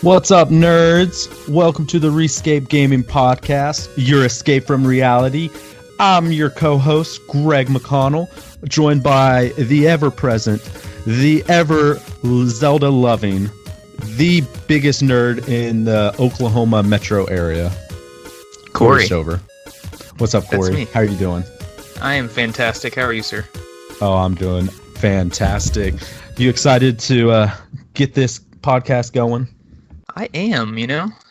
What's up, nerds? Welcome to the Scape Gaming Podcast, your escape from reality. I'm your co-host, Greg McConnell, joined by the ever-present, the ever-Zelda-loving, the biggest nerd in the Oklahoma metro area, Corey Stover. What's up, Corey? That's me. How are you doing? I am fantastic. How are you, sir? Oh, I'm doing fantastic. You excited to get this podcast going? I am,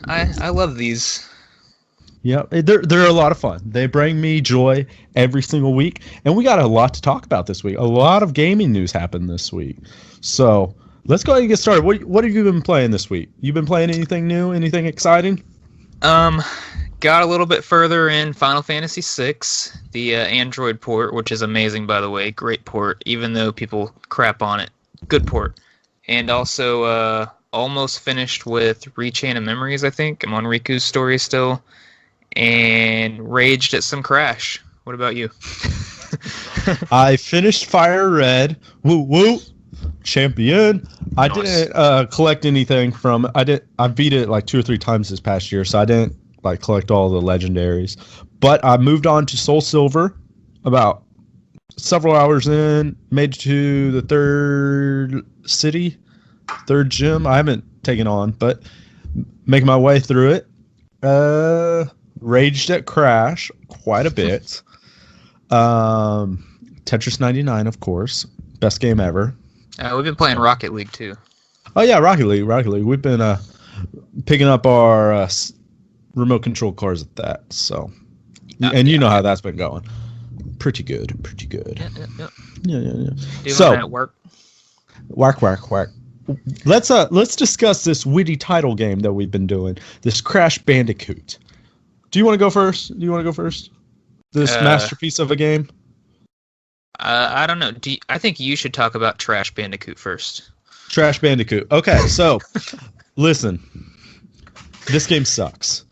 I love these. Yeah, they're a lot of fun. They bring me joy every single week, and we got a lot to talk about this week. A lot of gaming news happened this week. So let's go ahead and get started. What have you been playing this week? You been playing anything new? Anything exciting? Got a little bit further in Final Fantasy VI, the Android port, which is amazing, by the way. Great port, even though people crap on it. Good port. And also, almost finished with Rechain of Memories, I think. I'm on Riku's story still. And raged at some Crash. What about you? I finished Fire Red. Woo woo. Champion. I didn't collect anything from it. I beat it like 2 or 3 times this past year, so I didn't collect all the legendaries. But I moved on to Soul Silver about several hours in, made it to the third gym. I haven't taken on, but making my way through it. Raged at Crash quite a bit. Tetris 99, of course. Best game ever. We've been playing Rocket League, too. Oh, yeah, Rocket League. We've been picking up our remote control cars at that. So, you know how that's been going. Pretty good. Yeah. Doing that work. Work. Let's discuss this witty title game that we've been doing. This Crash Bandicoot. Do you want to go first? This masterpiece of a game? I don't know. I think you should talk about Trash Bandicoot first. Trash Bandicoot. Okay, so listen. This game sucks.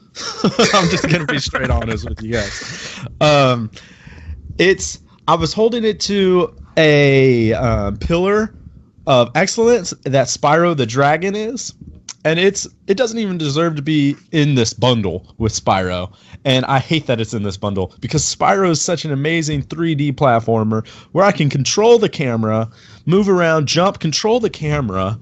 I'm just gonna be straight honest with you guys. I was holding it to a pillar of excellence that Spyro the Dragon is, and it doesn't even deserve to be in this bundle with Spyro. And I hate that it's in this bundle because Spyro is such an amazing 3D platformer where I can control the camera, move around, jump, control the camera,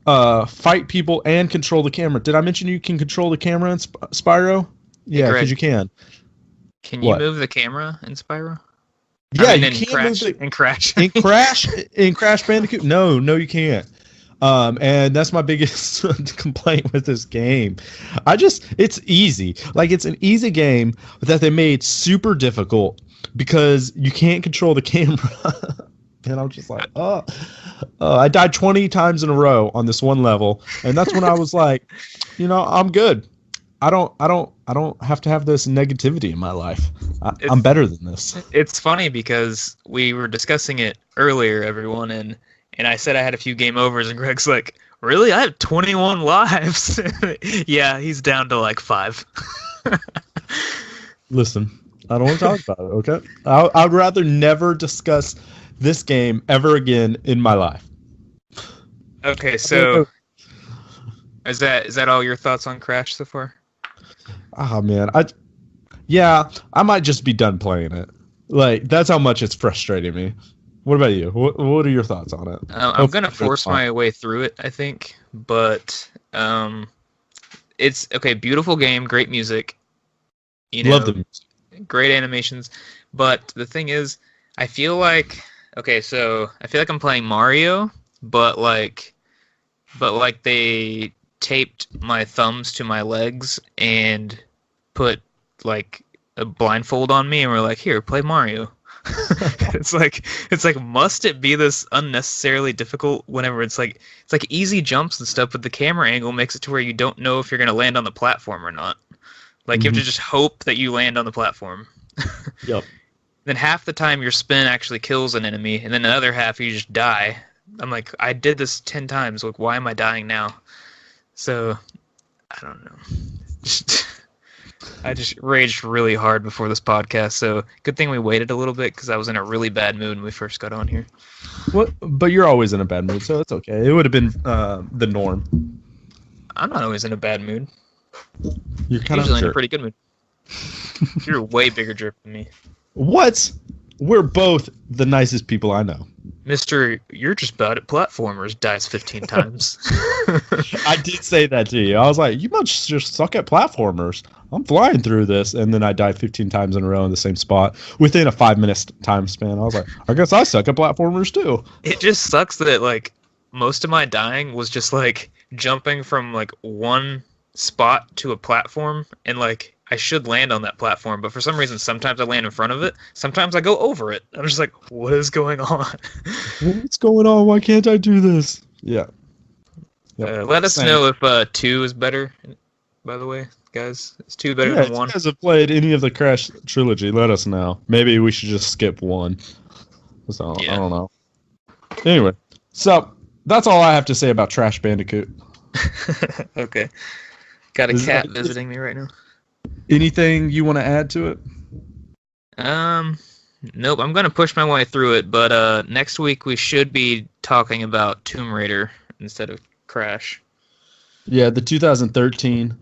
fight people, and control the camera. Did I mention you can control the camera in Spyro? Yeah, because you can. Can you move the camera in Spyro? Yeah, you can't move in Crash. in Crash Bandicoot. No, you can't. And that's my biggest complaint with this game. It's easy. It's an easy game that they made super difficult because you can't control the camera. And I'm just like, I died 20 times in a row on this one level, and that's when I was like, I'm good. I don't have to have this negativity in my life. I'm better than this. It's funny because we were discussing it earlier, everyone, and I said I had a few game overs, and Greg's like, really? I have 21 lives. Yeah, he's down to 5. Listen, I don't want to talk about it, okay? I'd rather never discuss this game ever again in my life. Okay, so is that all your thoughts on Crash so far? Oh man, I might just be done playing it. That's how much it's frustrating me. What about you? What are your thoughts on it? I'm gonna force my way through it, I think, but it's okay. Beautiful game, great music. Love the music. Great animations, but the thing is, I feel like I'm playing Mario, but they taped my thumbs to my legs and put a blindfold on me and were like, here, play Mario. It's like must it be this unnecessarily difficult whenever it's easy jumps and stuff, but the camera angle makes it to where you don't know if you're going to land on the platform or not. You have to just hope that you land on the platform. Yep. Then half the time your spin actually kills an enemy, and then another half you just die. I'm like, I did this 10 times. Why am I dying now? So, I don't know. I just raged really hard before this podcast, so good thing we waited a little bit because I was in a really bad mood when we first got on here. What? But you're always in a bad mood, so it's okay. It would have been the norm. I'm not always in a bad mood. You're kind Usually of in a pretty good mood. You're a way bigger jerk than me. What? We're both the nicest people I know. Mister, you're just bad at platformers, dies 15 times. I did say that to you. I was like, you must just suck at platformers. I'm flying through this. And then I died 15 times in a row in the same spot within a 5-minute time span. I was like, I guess I suck at platformers too. It just sucks that, like, most of my dying was just, like, jumping from, like, one spot to a platform, and, like, I should land on that platform, but for some reason, sometimes I land in front of it, sometimes I go over it. I'm just like, what is going on? What's going on? Why can't I do this? Yeah. Yep. Let us Same. know if 2 is better, by the way, guys. Is 2 better Yeah, than 1? if you guys have played any of the Crash trilogy, let us know. Maybe we should just skip 1. So, Yeah. I don't know. Anyway, so that's all I have to say about Trash Bandicoot. Okay. Got a Is cat that- visiting me right now. Anything you want to add to it? Nope, I'm gonna push my way through it, but next week we should be talking about Tomb Raider instead of Crash. Yeah, the 2013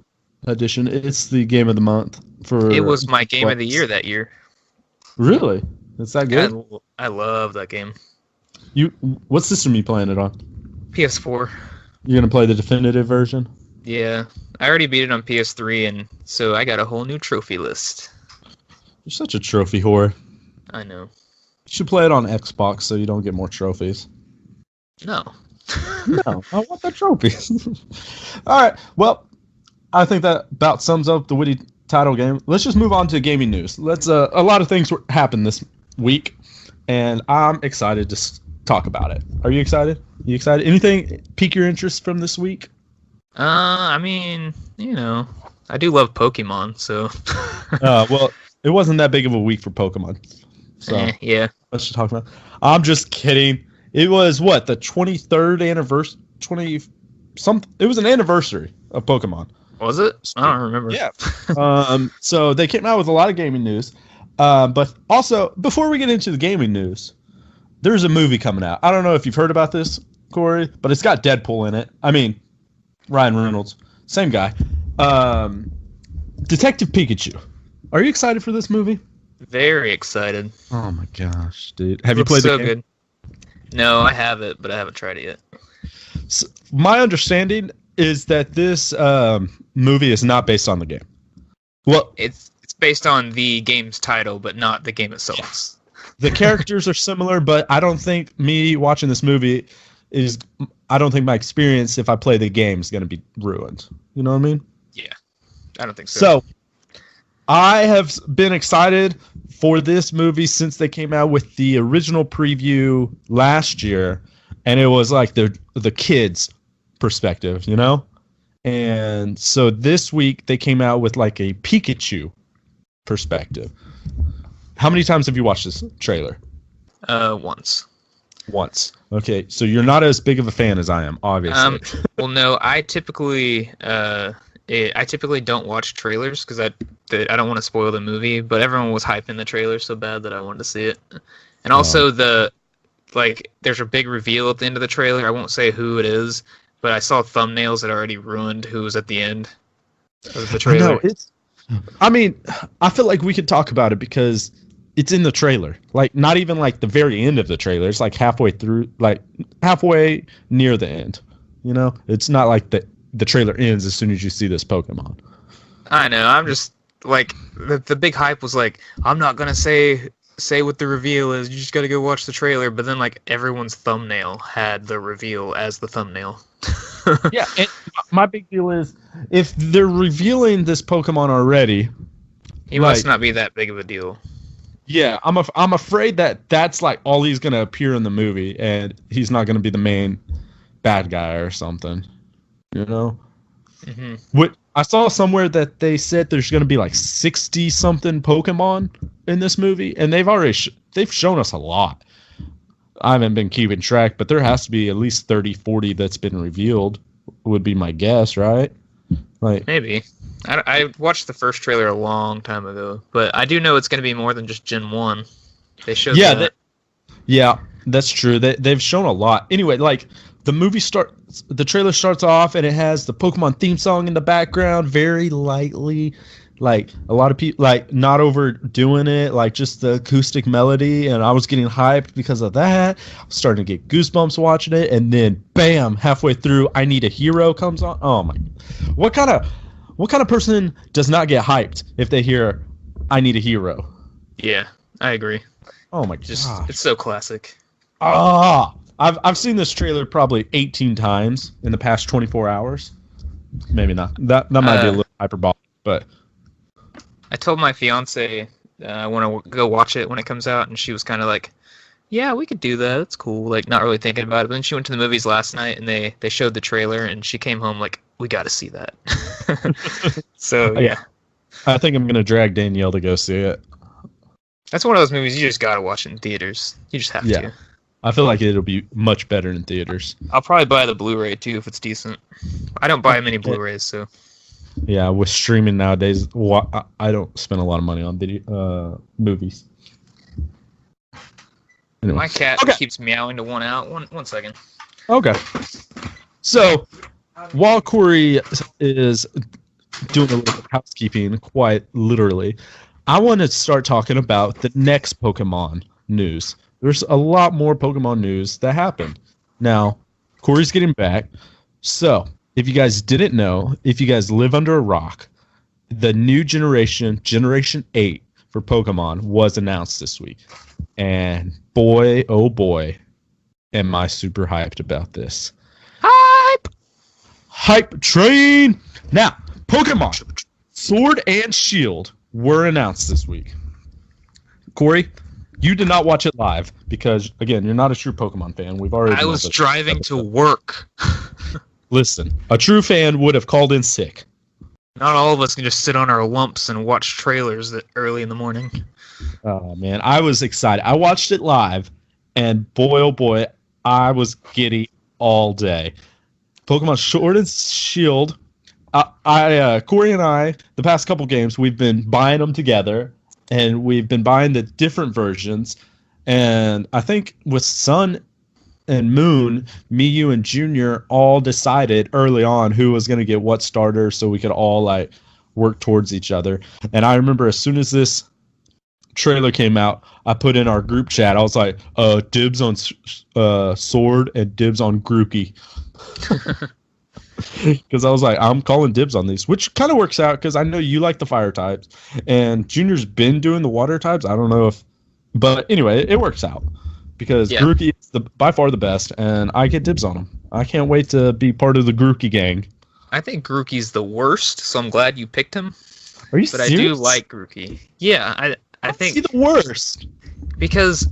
edition. It's the game of the month for. It was my game of the year that year. Really? It's that good? I love that game. What system you playing it on? PS4. You gonna play the definitive version? Yeah, I already beat it on PS3, and so I got a whole new trophy list. You're such a trophy whore. I know. You should play it on Xbox so you don't get more trophies. No. No, I want the trophies. All right. Well, I think that about sums up the witty title game. Let's just move on to gaming news. Let's. A lot of things happened this week, and I'm excited to talk about it. Are you excited? You excited? Anything pique your interest from this week? I mean, I do love Pokemon, so. Well, it wasn't that big of a week for Pokemon. So Yeah. let's just talk about. I'm just kidding. It was what, the 23rd anniversary? It was an anniversary of Pokemon. Was it? I don't remember. Yeah. So they came out with a lot of gaming news. But also, before we get into the gaming news, there's a movie coming out. I don't know if you've heard about this, Corey, but it's got Deadpool in it. I mean, Ryan Reynolds, same guy. Detective Pikachu. Are you excited for this movie? Very excited. Oh my gosh, dude! Have you Looks played so the game? good. No, I have it, but I haven't tried it yet. So, my understanding is that this movie is not based on the game. Well, It's based on the game's title, but not the game itself. yes. The characters are similar, but I don't think me watching this movie is. I don't think my experience if I play the game is going to be ruined. You know what I mean? Yeah, I don't think so. So, I have been excited for this movie since they came out with the original preview last year, and it was like the kids' perspective, you know? And so this week they came out with like a Pikachu perspective. How many times have you watched this trailer? Once. Once. Okay, so you're not as big of a fan as I am, obviously. Well, no, I typically don't watch trailers because I don't want to spoil the movie. But everyone was hyping the trailer so bad that I wanted to see it. And also there's a big reveal at the end of the trailer. I won't say who it is, but I saw thumbnails that already ruined who was at the end of the trailer. I mean, I feel like we could talk about it because it's in the trailer. Like, not even like the very end of the trailer. It's like halfway through, like halfway near the end. You know, it's not like the trailer ends as soon as you see this Pokemon. I know. I'm just like the big hype was like, I'm not gonna say what the reveal is. You just gotta go watch the trailer. But then like everyone's thumbnail had the reveal as the thumbnail. Yeah, and my big deal is if they're revealing this Pokemon already, He must not be that big of a deal. yeah, I'm afraid that that's like all he's gonna appear in the movie, and he's not gonna be the main bad guy or something. You know, what I saw somewhere that they said there's gonna be like 60 something Pokemon in this movie, and they've already they've shown us a lot. I haven't been keeping track, but there has to be at least 30, 40 that's been revealed, would be my guess, right? Like Maybe. I watched the first trailer a long time ago, but I do know it's going to be more than just Gen 1. They showed that. Yeah, that's true. They've shown a lot. Anyway, like the movie starts the trailer starts off and it has the Pokemon theme song in the background, very lightly, like a lot of people like not overdoing it, like just the acoustic melody, and I was getting hyped because of that. I was starting to get goosebumps watching it, and then bam, halfway through, I Need a Hero comes on. Oh my, what kind of person does not get hyped if they hear I Need a Hero? Yeah, I agree. Oh my Just gosh. it's so classic. I've seen this trailer probably 18 times in the past 24 hours. Maybe not. That might be a little hyperbolic, but I told my fiance I want to go watch it when it comes out, and she was kind of like, "Yeah, we could do that. It's cool." Like, not really thinking about it. But then she went to the movies last night, and they showed the trailer, and she came home like, "We got to see that." So yeah, I think I'm gonna drag Danielle to go see it. that's one of those movies you just got to watch in theaters. You just have to. I feel like it'll be much better in theaters. I'll probably buy the Blu-ray too if it's decent. I don't buy many Blu-rays, so. Yeah, with streaming nowadays, I don't spend a lot of money on video movies. Anyway. My cat keeps meowing to one out. One second. Okay. So, while Corey is doing a little housekeeping, quite literally, I want to start talking about the next Pokemon news. There's a lot more Pokemon news that happened. Now, Corey's getting back. So, if you guys didn't know, if you guys live under a rock, the new Generation 8 for Pokemon was announced this week. And boy, oh boy, am I super hyped about this. Hype train! Now, Pokemon Sword and Shield were announced this week. Corey, you did not watch it live because, again, you're not a true Pokemon fan. We've already. I was driving to work. Listen, a true fan would have called in sick. Not all of us can just sit on our lumps and watch trailers that early in the morning. Oh, man. I was excited. I watched it live, and boy, oh boy, I was giddy all day. Pokemon Sword and Shield. Corey and I, the past couple games, we've been buying them together, and we've been buying the different versions. And I think with Sun and Moon, me, you, and Junior all decided early on who was going to get what starter so we could all like work towards each other. And I remember as soon as this trailer came out, I put in our group chat, I was like, dibs on Sword and dibs on Grookey. Because I was like, I'm calling dibs on these, which kind of works out because I know you like the fire types and Junior's been doing the water types. I don't know if, but anyway, it works out. Because Grookey is by far the best, and I get dibs on him. I can't wait to be part of the Grookey gang. I think Grookey's the worst, so I'm glad you picked him. Are you serious? But I do like Grookey. Yeah, I think he's the worst. Because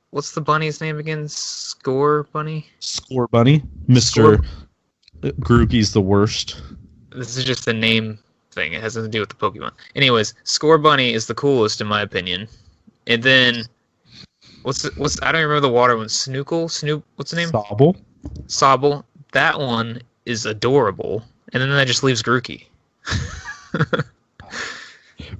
what's the bunny's name again? Score Bunny? Score Bunny. Mr. Grookey's the worst. This is just a name thing. It has nothing to do with the Pokemon. Anyways, Score Bunny is the coolest in my opinion. And then what's I don't remember the water one. Snoop, what's the name? Sobble. That one is adorable. And then that just leaves Grookey.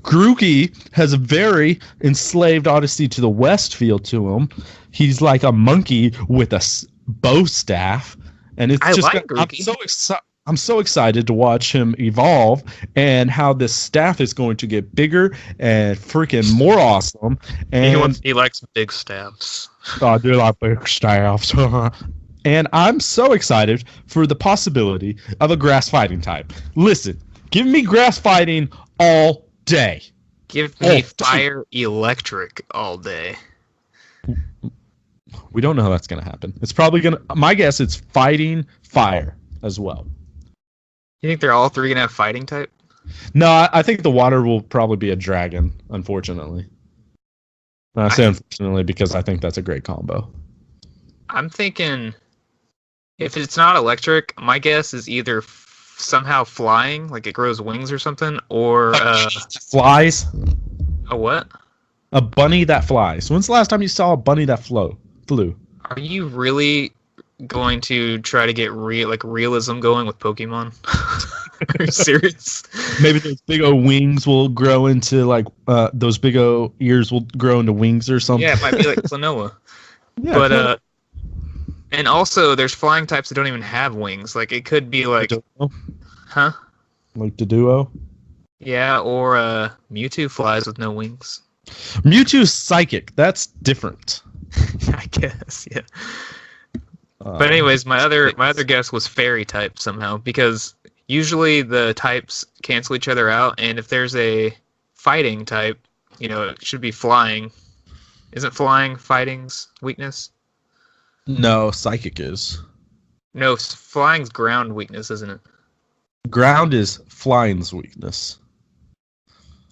Grookey has a very enslaved Odyssey to the West feel to him. He's like a monkey with a bow staff, and it's just like Grookey. I'm so excited to watch him evolve and how this staff is going to get bigger and freaking more awesome. And he likes big staffs. I do like big staffs. And I'm so excited for the possibility of a grass fighting type. Listen, give me grass fighting all day. Give me fire electric all day. We don't know how that's going to happen. It's probably going to... My guess, it's fighting fire as well. You think they're all three going to have fighting type? No, I think the water will probably be a dragon, unfortunately. I say unfortunately because I think that's a great combo. I'm thinking... If it's not electric, my guess is either somehow flying, like it grows wings or something, or flies. A what? A bunny that flies. When's the last time you saw a bunny that flew? Are you really going to try to get realism going with Pokemon? Are you serious? Maybe those big O wings will grow into those big O ears will grow into wings or something. Yeah, it might be like Klonoa. Yeah, but And also, there's flying types that don't even have wings. Like, it could be like, Doduo? huh? Like the duo? Yeah, or Mewtwo flies with no wings. Mewtwo's psychic. That's different. I guess, yeah. But anyways, my other guess was fairy type somehow, because usually the types cancel each other out, and if there's a fighting type, it should be flying. Isn't flying fighting's weakness? No, psychic is. No, flying's ground weakness, isn't it? Ground is flying's weakness.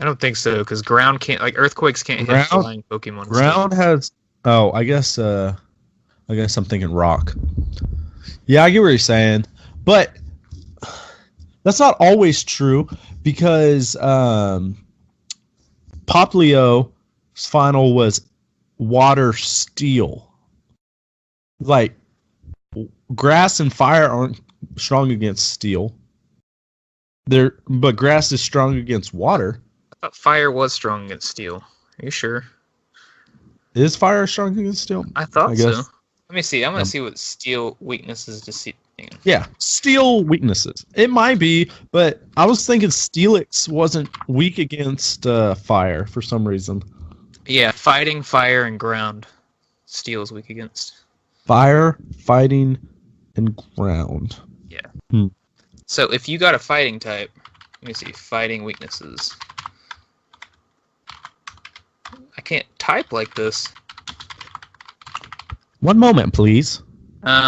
I don't think so, because ground can't, like, earthquakes can't hit flying Pokemon. Ground has. Oh, I guess I'm thinking rock. Yeah, I get what you're saying, but that's not always true because Poplio's final was water steel. Like, grass and fire aren't strong against steel. But grass is strong against water. I thought fire was strong against steel. Are you sure? Is fire strong against steel? I thought guess. so. Let me see. I'm gonna see what steel weaknesses to see. Yeah, steel weaknesses. It might be, but I was thinking Steelix wasn't weak against fire for some reason. Yeah, fighting, fire, and ground. Steel is weak against. Fire, fighting, and ground. Yeah. So if you got a fighting type, let me see. Fighting weaknesses. I can't type like this. One moment, please.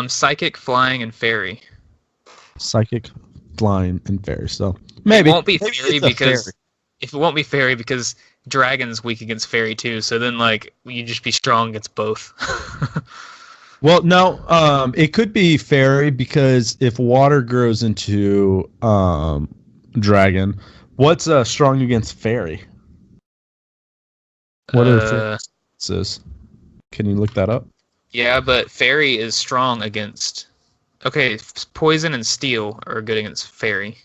Psychic, flying, and fairy. Psychic, flying, and fairy. So maybe it won't be maybe fairy it's a because fairy. if it won't be fairy because dragon's weak against fairy too. So then you just be strong against both. Well, no. It could be fairy because if water grows into dragon, what's strong against fairy? What are the differences? Can you look that up? Yeah, but fairy is strong against. Okay, poison and steel are good against fairy.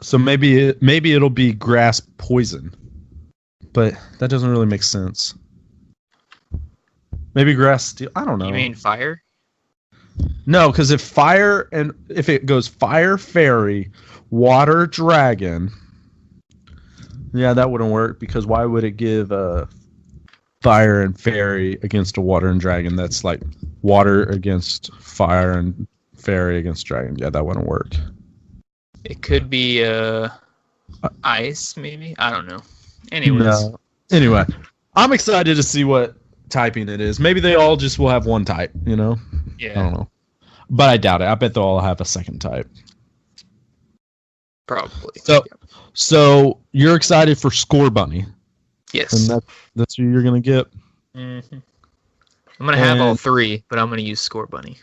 So maybe it'll be grass poison, but that doesn't really make sense. Maybe grass steel. I don't know. You mean fire? No, because if it goes fire fairy, water dragon, yeah, that wouldn't work because why would it give fire and fairy against a water and dragon? That's like water against fire and fairy against dragon. Yeah, that wouldn't work. It could be ice, maybe. I don't know. Anyways. No. Anyway, I'm excited to see what typing it is. Maybe they all just will have one type. Yeah. I don't know, but I doubt it. I bet they'll all have a second type. Probably. So you're excited for Score Bunny? Yes. And that's who you're gonna get. Mm-hmm. I'm gonna have all three, but I'm gonna use Score Bunny.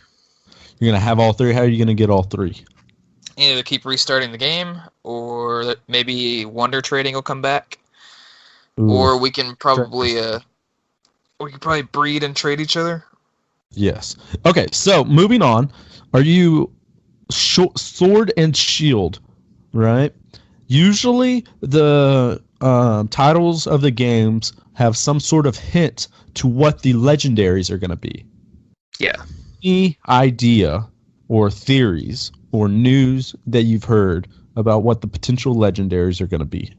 You're gonna have all three. How are you gonna get all three? Either keep restarting the game, or maybe Wonder Trading will come back, or we can probably breed and trade each other. Yes. Okay. So moving on, are you Sword and Shield? Right. Usually the titles of the games have some sort of hint to what the legendaries are going to be. Yeah. Any idea or theories or news that you've heard about what the potential legendaries are going to be?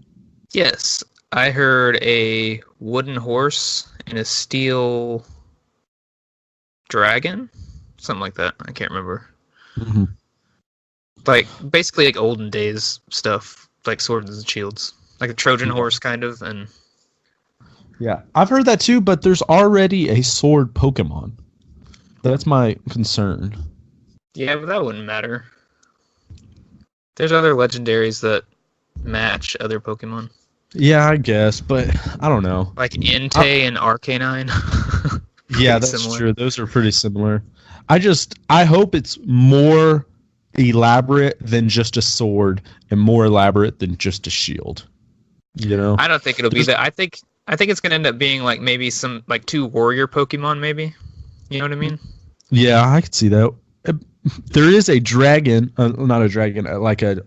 Yes. I heard a wooden horse and a steel dragon. Something like that. I can't remember. Mm-hmm. Like, basically like olden days stuff. Like swords and shields. Like a Trojan horse, kind of, and... Yeah, I've heard that too, but there's already a sword Pokemon. That's my concern. Yeah, but that wouldn't matter. There's other legendaries that match other Pokemon. Yeah, I guess, but I don't know. Like Entei and Arcanine. Yeah, that's true. Those are pretty similar. I hope it's more elaborate than just a sword and more elaborate than just a shield. I don't think it'll be that. I think it's gonna end up being like maybe some like 2 warrior Pokemon, maybe. You know what I mean? Yeah, I could see that. There is a dragon, not a dragon, like a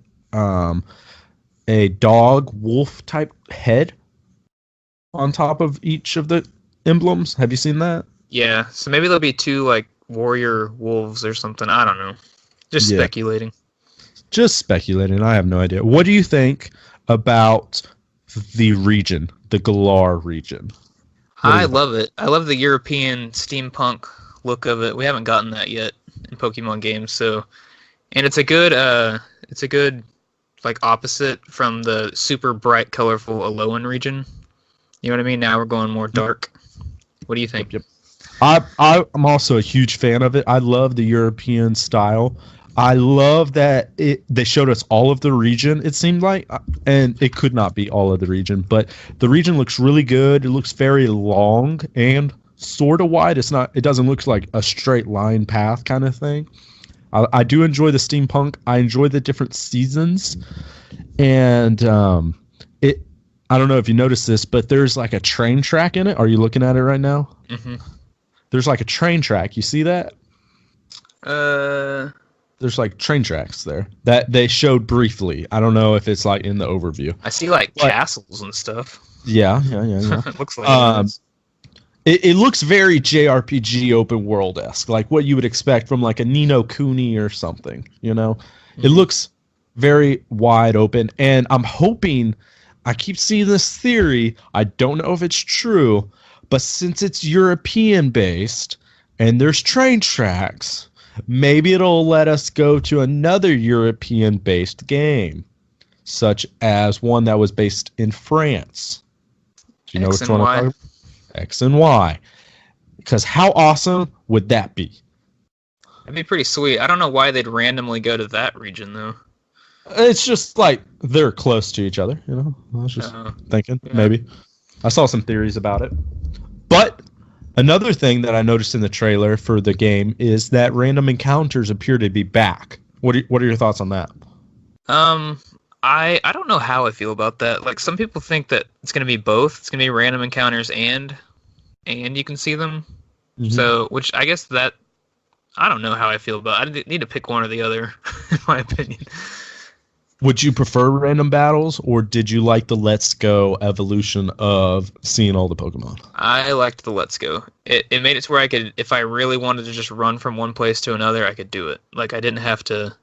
dog wolf type head on top of each of the emblems. Have you seen that? Yeah. So maybe there'll be 2 like warrior wolves or something. I don't know. Just speculating. Just speculating. I have no idea. What do you think about the region, the Galar region? I love it. I love the European steampunk look of it. We haven't gotten that yet in Pokemon games, so and it's a good like opposite from the super bright, colorful Alolan region. You know what I mean? Now we're going more dark. What do you think? Yep. I'm also a huge fan of it. I love the European style. I love that they showed us all of the region, it seemed like, and it could not be all of the region, but the region looks really good. It looks very long and sort of wide. It doesn't look like a straight line path kind of thing. I do enjoy the steampunk. I enjoy the different seasons, and I don't know if you noticed this, but there's like a train track in it. Are you looking at it right now? Mm-hmm. There's like a train track. You see that? There's like train tracks there that they showed briefly. I don't know if it's like in the overview. I see like castles and stuff. Yeah. It looks like it looks very JRPG open world-esque, like what you would expect from like a Ni no Kuni or something, you know? Mm-hmm. It looks very wide open, and I'm hoping, I keep seeing this theory, I don't know if it's true, but since it's European-based and there's train tracks, maybe it'll let us go to another European-based game, such as one that was based in France. Do you know which one I'm talking about? X and Y. Because how awesome would that be? That'd be pretty sweet. I don't know why they'd randomly go to that region, though. It's just like they're close to each other, you know? I was just thinking, maybe. I saw some theories about it. But another thing that I noticed in the trailer for the game is that random encounters appear to be back. What are your thoughts on that? I don't know how I feel about that. Like, some people think that it's going to be both. It's going to be random encounters and you can see them. Mm-hmm. So, which I guess that, I don't know how I feel about it. I need to pick one or the other, in my opinion. Would you prefer random battles, or did you like the Let's Go evolution of seeing all the Pokemon? I liked the Let's Go. It made it to where I could, if I really wanted to just run from one place to another, I could do it. Like, I didn't have to,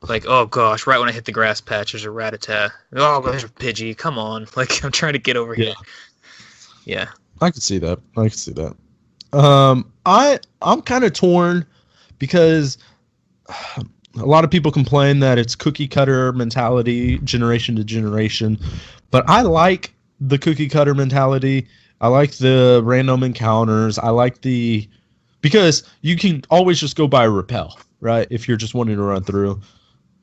like, oh gosh, right when I hit the grass patch, there's a Rattata. Oh, there's a Pidgey. Come on. Like, I'm trying to get over here. Yeah. I can see that. I'm kind of torn because a lot of people complain that it's cookie cutter mentality, generation to generation, but I like the cookie cutter mentality. I like the random encounters. Because you can always just go buy a repel, right? If you're just wanting to run through,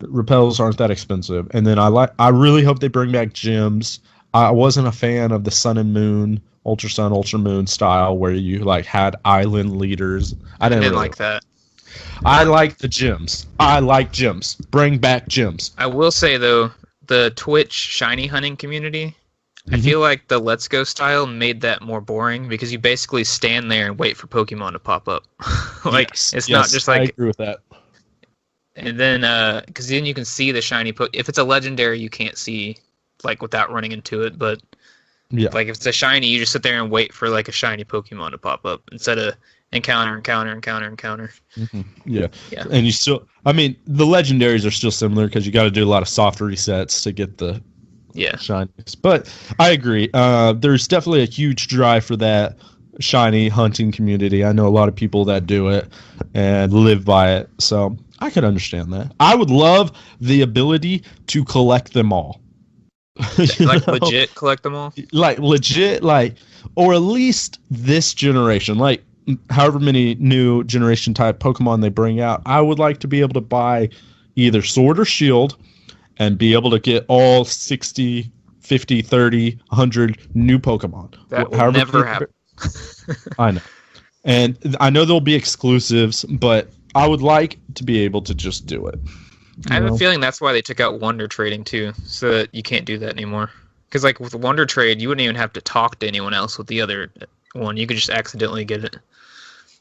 repels aren't that expensive. And then I really hope they bring back gyms. I wasn't a fan of the Sun and Moon, Ultra Sun, Ultra Moon style where you like had island leaders. I didn't really like that. I like the gyms. I like gyms. Bring back gyms. I will say, though, the Twitch shiny hunting community, I feel like the Let's Go style made that more boring because you basically stand there and wait for Pokemon to pop up. It's not just like... I agree with that. And then, because then you can see the shiny if it's a legendary, you can't see, like, without running into it, but... Yeah. Like, if it's a shiny, you just sit there and wait for, like, a shiny Pokemon to pop up instead of encounter. Mm-hmm. Yeah. And you still... I mean, the legendaries are still similar because you got to do a lot of soft resets to get the shinies. But I agree. There's definitely a huge drive for that shiny hunting community. I know a lot of people that do it and live by it. So I could understand that. I would love the ability to collect them all. Legit collect them all? Like legit, like, or at least this generation, like however many new generation type Pokemon they bring out, I would like to be able to buy either Sword or Shield and be able to get all 60, 50, 30, 100 new Pokemon. That will never happen. I know. And I know there'll be exclusives, but I would like to be able to just do it. I have a feeling that's why they took out Wonder Trading too, so that you can't do that anymore. Because like with Wonder Trade, you wouldn't even have to talk to anyone else with the other one. You could just accidentally get it.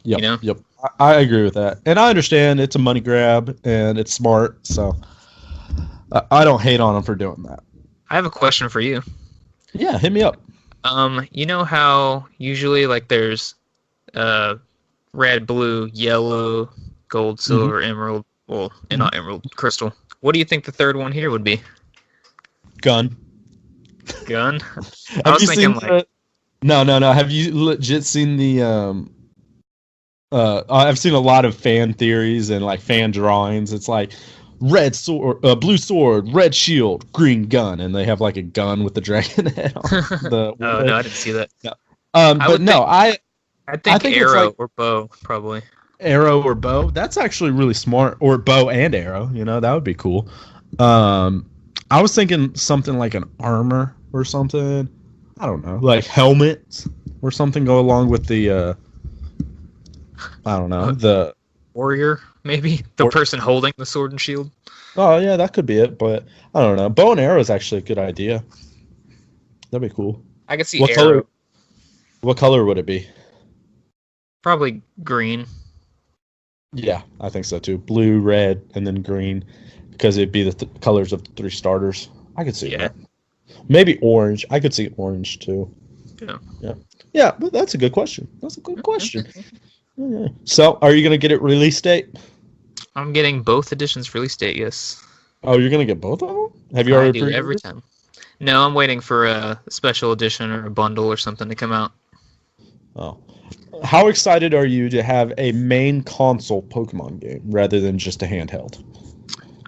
Yep, you know? Yep. I agree with that. And I understand it's a money grab and it's smart, so I don't hate on them for doing that. I have a question for you. Yeah, hit me up. You know how usually like there's red, blue, yellow, gold, silver, emerald. Well, and not emerald, crystal. What do you think the third one here would be? Gun. Gun. I Have was you thinking seen the? No. Have you legit seen the? I've seen a lot of fan theories and like fan drawings. It's like red sword, blue sword, red shield, green gun, and they have like a gun with the dragon head on the. Oh no, I didn't see that. No. I think think arrow it's like or bow probably. arrow or bow. That's actually really smart. Or bow and arrow. That would be cool. I was thinking something like an armor or something. I don't know, like helmets or something go along with the. I don't know, the warrior, maybe the person holding the sword and shield. Oh yeah, that could be it, but I don't know. Bow and arrow is actually a good idea. That'd be cool. I could see arrow. What color would it be? Probably green. Yeah, I think so too. Blue, red, and then green, because it'd be the colors of the three starters. I could see that. Maybe orange. I could see orange too. Yeah, but that's a good question. That's a good question. Yeah. So, are you gonna get it release date? I'm getting both editions release date. Yes. Oh, you're gonna get both of them? Have you already? I do every time. No, I'm waiting for a special edition or a bundle or something to come out. Oh, how excited are you to have a main console Pokemon game rather than just a handheld?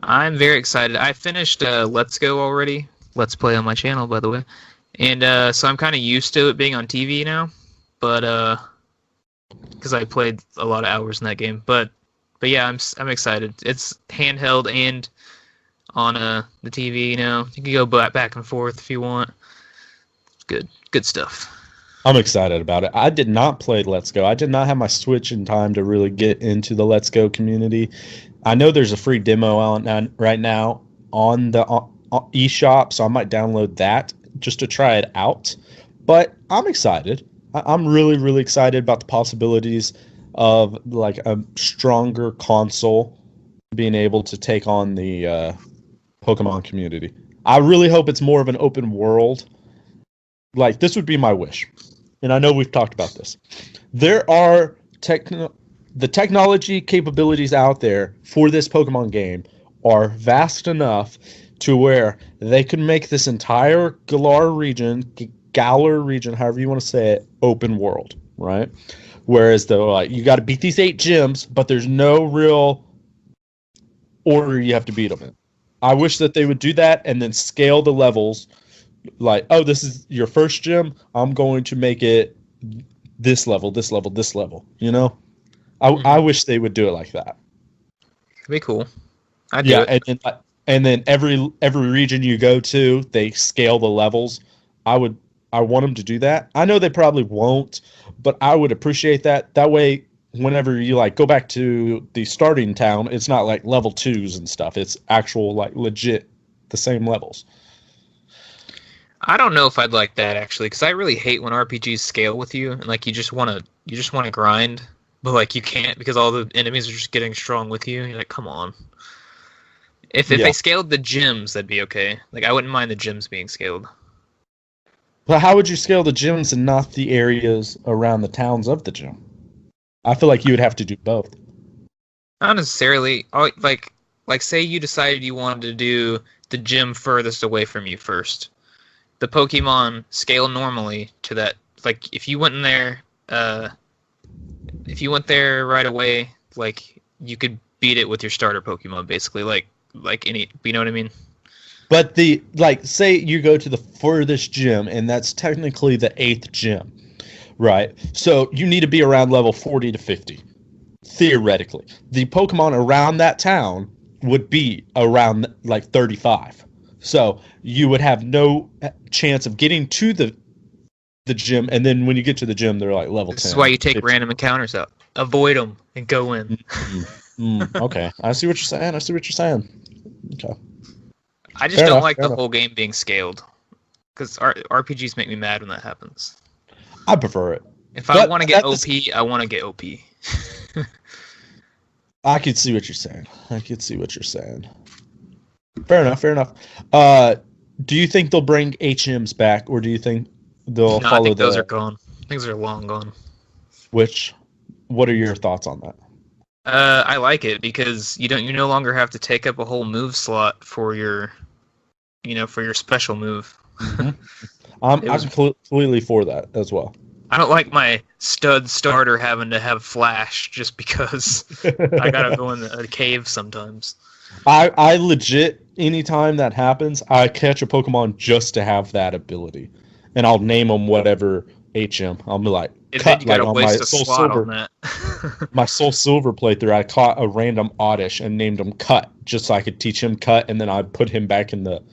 I'm very excited. I finished Let's Go already. Let's Play on my channel, by the way, and so I'm kind of used to it being on TV now, but because I played a lot of hours in that game. But yeah, I'm excited. It's handheld and on the TV. You can go back and forth if you want. It's good stuff. I'm excited about it. I did not play Let's Go. I did not have my Switch in time to really get into the Let's Go community. I know there's a free demo out right now on the eShop, so I might download that just to try it out. But I'm excited. I'm really, really excited about the possibilities of like a stronger console being able to take on the Pokemon community. I really hope it's more of an open world. Like, this would be my wish. And I know we've talked about this. There are the technology capabilities out there for this Pokemon game are vast enough to where they could make this entire Galar region, however you want to say it, open world, right? Whereas though, like, you got to beat these 8 gyms, but there's no real order you have to beat them in. I wish that they would do that and then scale the levels. Like, oh, this is your first gym. I'm going to make it this level, this level, this level. I wish they would do it like that. It'd be cool. I'd do it. And then every region you go to, they scale the levels. I want them to do that. I know they probably won't, but I would appreciate that. That way, whenever you like go back to the starting town, it's not like level 2s and stuff. It's actual like legit the same levels. I don't know if I'd like that actually, because I really hate when RPGs scale with you and like you just want to grind, but like you can't because all the enemies are just getting strong with you. You're like, come on. If they scaled the gyms, that'd be okay. Like, I wouldn't mind the gyms being scaled. But how would you scale the gyms and not the areas around the towns of the gym? I feel like you would have to do both. Not necessarily. Like say you decided you wanted to do the gym furthest away from you first. The Pokemon scale normally to that. Like, if you went in there, right away, like, you could beat it with your starter Pokemon, basically. Like any, you know what I mean? But say you go to the furthest gym, and that's technically the 8th gym, right? So you need to be around level 40 to 50, theoretically. The Pokemon around that town would be around like 35. So you would have no chance of getting to the gym, and then when you get to the gym, they're like level 10. This is why you take 50. Random encounters out. Avoid them and go in. Okay, I see what you're saying. Okay. I just don't like the whole game being scaled, because RPGs make me mad when that happens. I prefer it. If I want to get OP, I want to get OP. I can see what you're saying. Fair enough. Do you think they'll bring HMs back, or do you think they'll follow? I think those are gone. Things are long gone. Which What are your thoughts on that? I like it because you no longer have to take up a whole move slot for your special move. Mm-hmm. I'm completely for that as well. I don't like my stud starter having to have flash just because I gotta go in a cave sometimes. I legit, anytime that happens, I catch a Pokemon just to have that ability, and I'll name them whatever HM. I'll be like, And cut, then you gotta like on waste my a Soul slot Silver. on that. My Soul Silver playthrough, I caught a random Oddish and named him Cut, just so I could teach him Cut, and then I put him back in the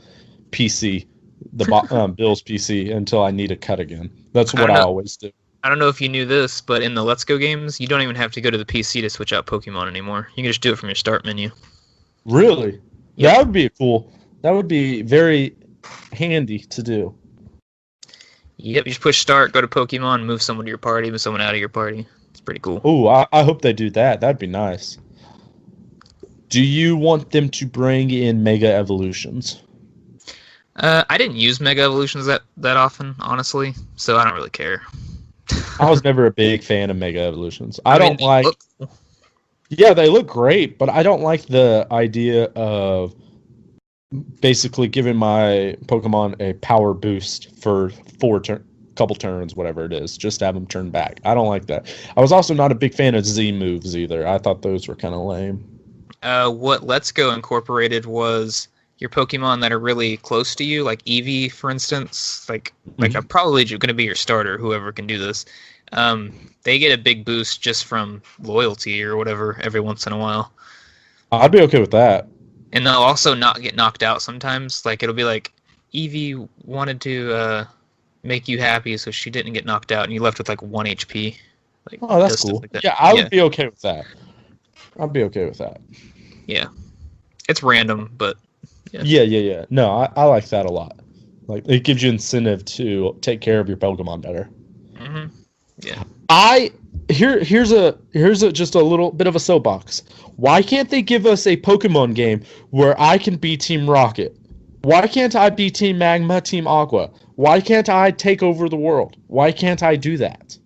PC, Bill's PC, until I need a Cut again. That's what I always do. I don't know if you knew this, but in the Let's Go games, you don't even have to go to the PC to switch out Pokemon anymore. You can just do it from your start menu. Really? Yep. That would be cool. That would be very handy to do. Yep, you just push start, go to Pokemon, move someone to your party, move someone out of your party. It's pretty cool. Oh, I hope they do that. That'd be nice. Do you want them to bring in Mega Evolutions? I didn't use Mega Evolutions that often, honestly, so I don't really care. I was never a big fan of Mega Evolutions. I don't mean, like... Yeah, they look great, but I don't like the idea of basically giving my Pokemon a power boost for couple turns, whatever it is, just to have them turn back. I don't like that. I was also not a big fan of Z moves either. I thought those were kind of lame. What Let's Go incorporated was your Pokemon that are really close to you, like Eevee, for instance. Like I'm probably going to be your starter, whoever can do this. They get a big boost just from loyalty or whatever every once in a while. I'd be okay with that. And they'll also not get knocked out sometimes. Like, it'll be like, Eevee wanted to make you happy, so she didn't get knocked out, and you left with, like, 1 HP. Like, oh, that's cool. Like that. Yeah, I would be okay with that. I'd be okay with that. Yeah. It's random, but... Yeah. No, I like that a lot. Like, it gives you incentive to take care of your Pokemon better. Mm-hmm. Yeah. Here's just a little bit of a soapbox. Why can't they give us a Pokemon game where I can be Team Rocket? Why can't I be Team Magma, Team Aqua? Why can't I take over the world? Why can't I do that?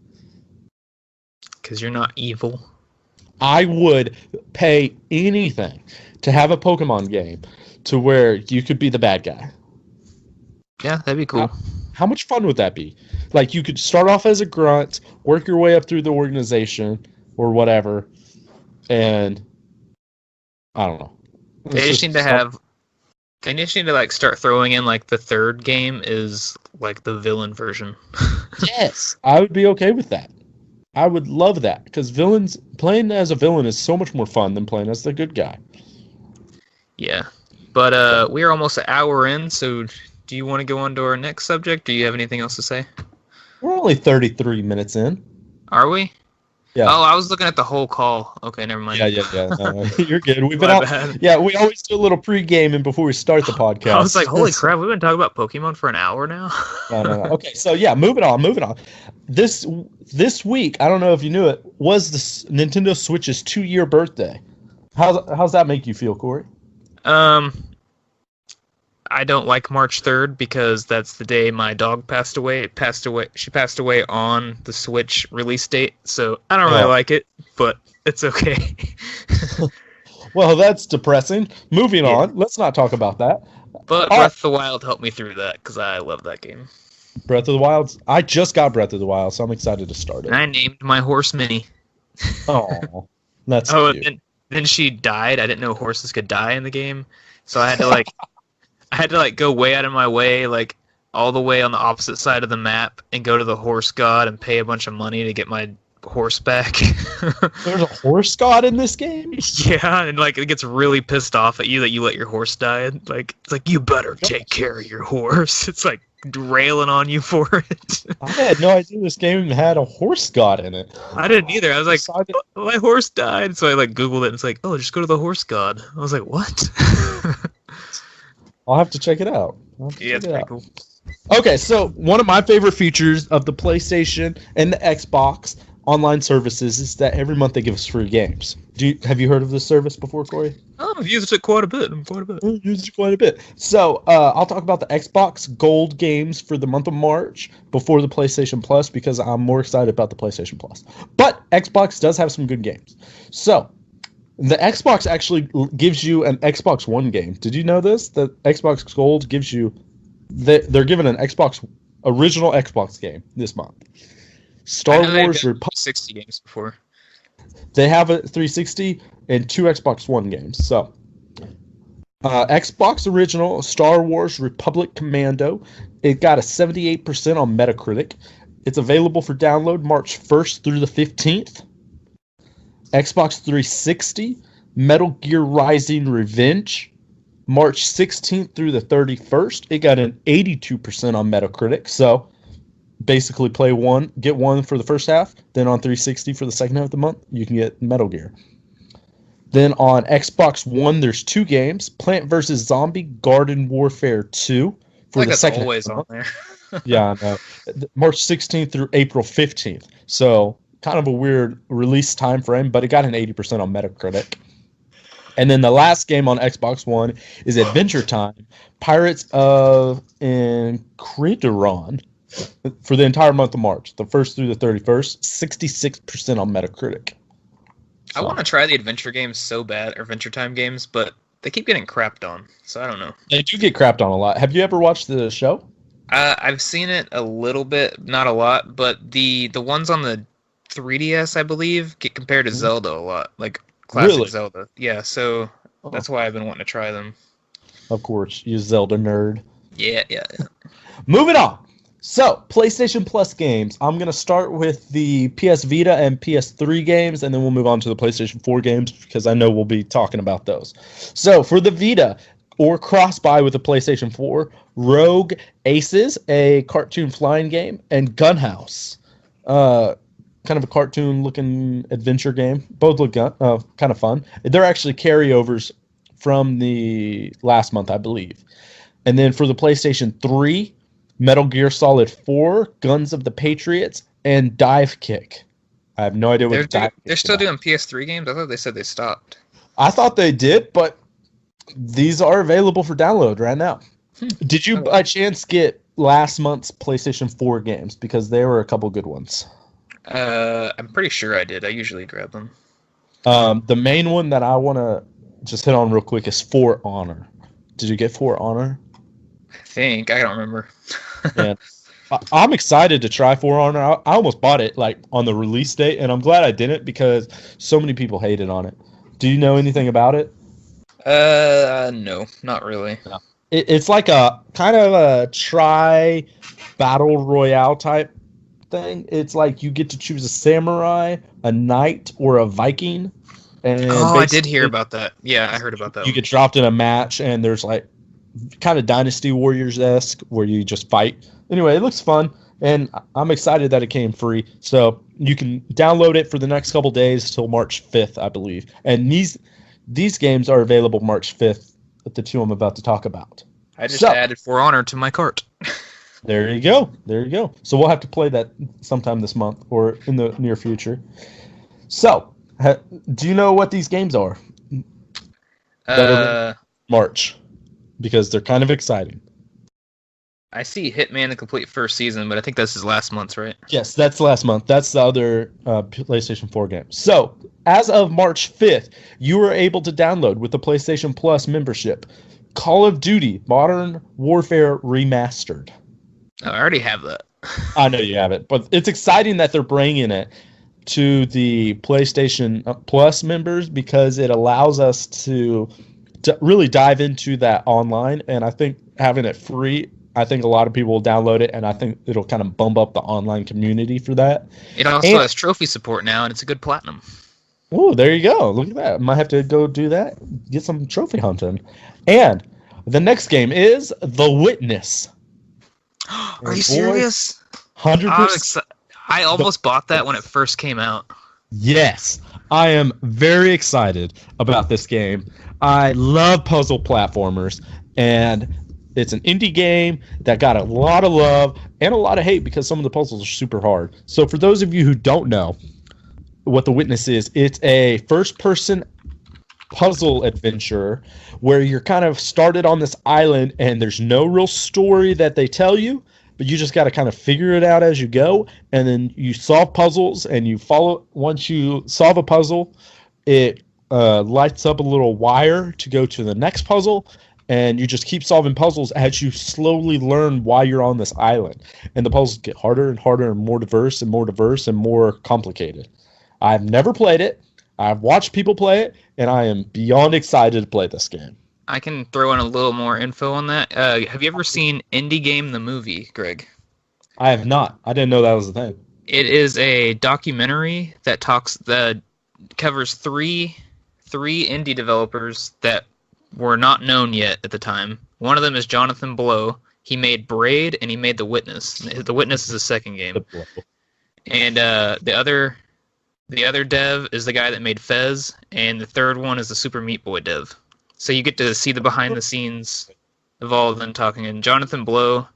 Because you're not evil. I would pay anything to have a Pokemon game to where you could be the bad guy. Yeah, that'd be cool. How much fun would that be? Like, you could start off as a grunt, work your way up through the organization or whatever, and I don't know. They just need to like start throwing in like the third game is like the villain version. Yes, I would be okay with that. I would love that because playing as a villain is so much more fun than playing as the good guy. Yeah, but we're almost an hour in, so do you want to go on to our next subject? Do you have anything else to say? We're only 33 minutes in. Are we? Yeah. Oh, I was looking at the whole call. Okay, never mind. Yeah. No, you're good. We've been yeah, we always do a little pre-gaming before we start the podcast. I was like, holy crap, we've been talking about Pokemon for an hour now. No. Okay, so yeah, moving on. This week, I don't know if you knew it, was the Nintendo Switch's 2-year birthday. How's that make you feel, Corey? I don't like March 3rd because that's the day my dog passed away. She passed away on the Switch release date, so I don't really like it, but it's okay. Well, that's depressing. Moving on. Let's not talk about that. But Breath of the Wild helped me through that because I love that game. Breath of the Wild? I just got Breath of the Wild, so I'm excited to start it. And I named my horse Minnie. Oh, that's cute. And then she died. I didn't know horses could die in the game, so I had to go way out of my way, like all the way on the opposite side of the map, and go to the horse god and pay a bunch of money to get my horse back. There's a horse god in this game? Yeah, and like it gets really pissed off at you that you let your horse die. And, like it's like, you better take care of your horse. It's like railing on you for it. I had no idea this game had a horse god in it. I didn't either. I was like, my horse died. So I like Googled it and it's like, oh, just go to the horse god. I was like, what? I'll have to check it out. Yeah, it's pretty cool. Okay, so one of my favorite features of the PlayStation and the Xbox online services is that every month they give us free games. Have you heard of this service before, Corey? Oh, I've used it quite a bit. Used it quite a bit. So I'll talk about the Xbox Gold games for the month of March before the PlayStation Plus because I'm more excited about the PlayStation Plus. But Xbox does have some good games. So the Xbox actually gives you an Xbox One game. Did you know this? The Xbox Gold gives you... They're given an original Xbox game this month. Star Wars Republic 60 games before. They have a 360 and 2 Xbox One games. So, Xbox original Star Wars Republic Commando. It got a 78% on Metacritic. It's available for download March 1st through the 15th. Xbox 360 Metal Gear Rising Revenge. March 16th through the 31st. It got an 82% on Metacritic. So, basically get one for the first half, then on 360 for the second half of the month, you can get Metal Gear. Then on Xbox One, there's 2 games, Plant vs. Zombie Garden Warfare 2 for the second always on there. Yeah, I know. March 16th through April 15th. So kind of a weird release time frame, but it got an 80% on Metacritic. And then the last game on Xbox One is Adventure Time, Pirates of Enchiridion, for the entire month of March, the 1st through the 31st, 66% on Metacritic. So. I want to try the adventure games so bad, or Adventure Time games, but they keep getting crapped on, so I don't know. They do get crapped on a lot. Have you ever watched the show? I've seen it a little bit, not a lot, but the ones on the 3DS, I believe, get compared to Zelda a lot, like classic Zelda. Yeah, so that's why I've been wanting to try them. Of course, you Zelda nerd. Yeah. Moving on. So, PlayStation Plus games. I'm going to start with the PS Vita and PS3 games, and then we'll move on to the PlayStation 4 games because I know we'll be talking about those. So, for the Vita, or cross-buy with the PlayStation 4, Rogue Aces, a cartoon flying game, and Gunhouse, kind of a cartoon-looking adventure game. Both look kind of fun. They're actually carryovers from the last month, I believe. And then for the PlayStation 3, Metal Gear Solid 4, Guns of the Patriots, and Dive Kick. I have no idea what they're still doing PS3 games? I thought they said they stopped. I thought they did, but these are available for download right now. Did you by chance get last month's PlayStation 4 games? Because there were a couple good ones. I'm pretty sure I did. I usually grab them. The main one that I want to just hit on real quick is For Honor. Did you get For Honor? I don't remember. Yeah, I'm excited to try For Honor. I almost bought it like on the release date, and I'm glad I didn't because so many people hated on it. Do you know anything about it? No, not really. No. It's like a kind of a battle royale type thing. It's like you get to choose a samurai, a knight, or a Viking. And I did hear about that. Yeah, I heard about that. You get dropped in a match, and there's like kind of Dynasty Warriors-esque where you just fight. Anyway, it looks fun, and I'm excited that it came free. So you can download it for the next couple days till March 5th, I believe. And these games are available March 5th, the 2 I'm about to talk about. I just added For Honor to my cart. There you go. So we'll have to play that sometime this month or in the near future. So, do you know what these games are? March. Because they're kind of exciting. I see Hitman the Complete First Season, but I think this is last month's, right? Yes, that's last month. That's the other PlayStation 4 game. So, as of March 5th, you were able to download with the PlayStation Plus membership Call of Duty Modern Warfare Remastered. Oh, I already have that. I know you have it, but it's exciting that they're bringing it to the PlayStation Plus members because it allows us to really dive into that online, and I think having it free, I think a lot of people will download it, and I think it'll kind of bump up the online community for that. It also has trophy support now, and it's a good platinum. Oh, there you go. Look at that. I might have to go do that, get some trophy hunting. And the next game is The Witness. Are you serious? 100%. I almost bought that when it first came out. Yes, I am very excited about this game. I love puzzle platformers, and it's an indie game that got a lot of love and a lot of hate because some of the puzzles are super hard. So for those of you who don't know, what The Witness is. It's a first-person puzzle adventure where you're kind of started on this island and there's no real story that they tell you, but you just got to kind of figure it out as you go, and then you solve puzzles and you follow. Once you solve a puzzle, it lights up a little wire to go to the next puzzle, and you just keep solving puzzles as you slowly learn why you're on this island, and the puzzles get harder and harder and more diverse and more diverse and more complicated. I've never played it. I've watched people play it, and I am beyond excited to play this game. I can throw in a little more info on that. Have you ever seen Indie Game the movie, Greg? I have not. I didn't know that was a thing. It is a documentary that covers three indie developers that were not known yet at the time. One of them is Jonathan Blow. He made Braid and he made The Witness. The Witness is the second game. And the other dev is the guy that made Fez, and the third one is the Super Meat Boy dev. So you get to see the behind the scenes of all of them talking. And Jonathan Blow,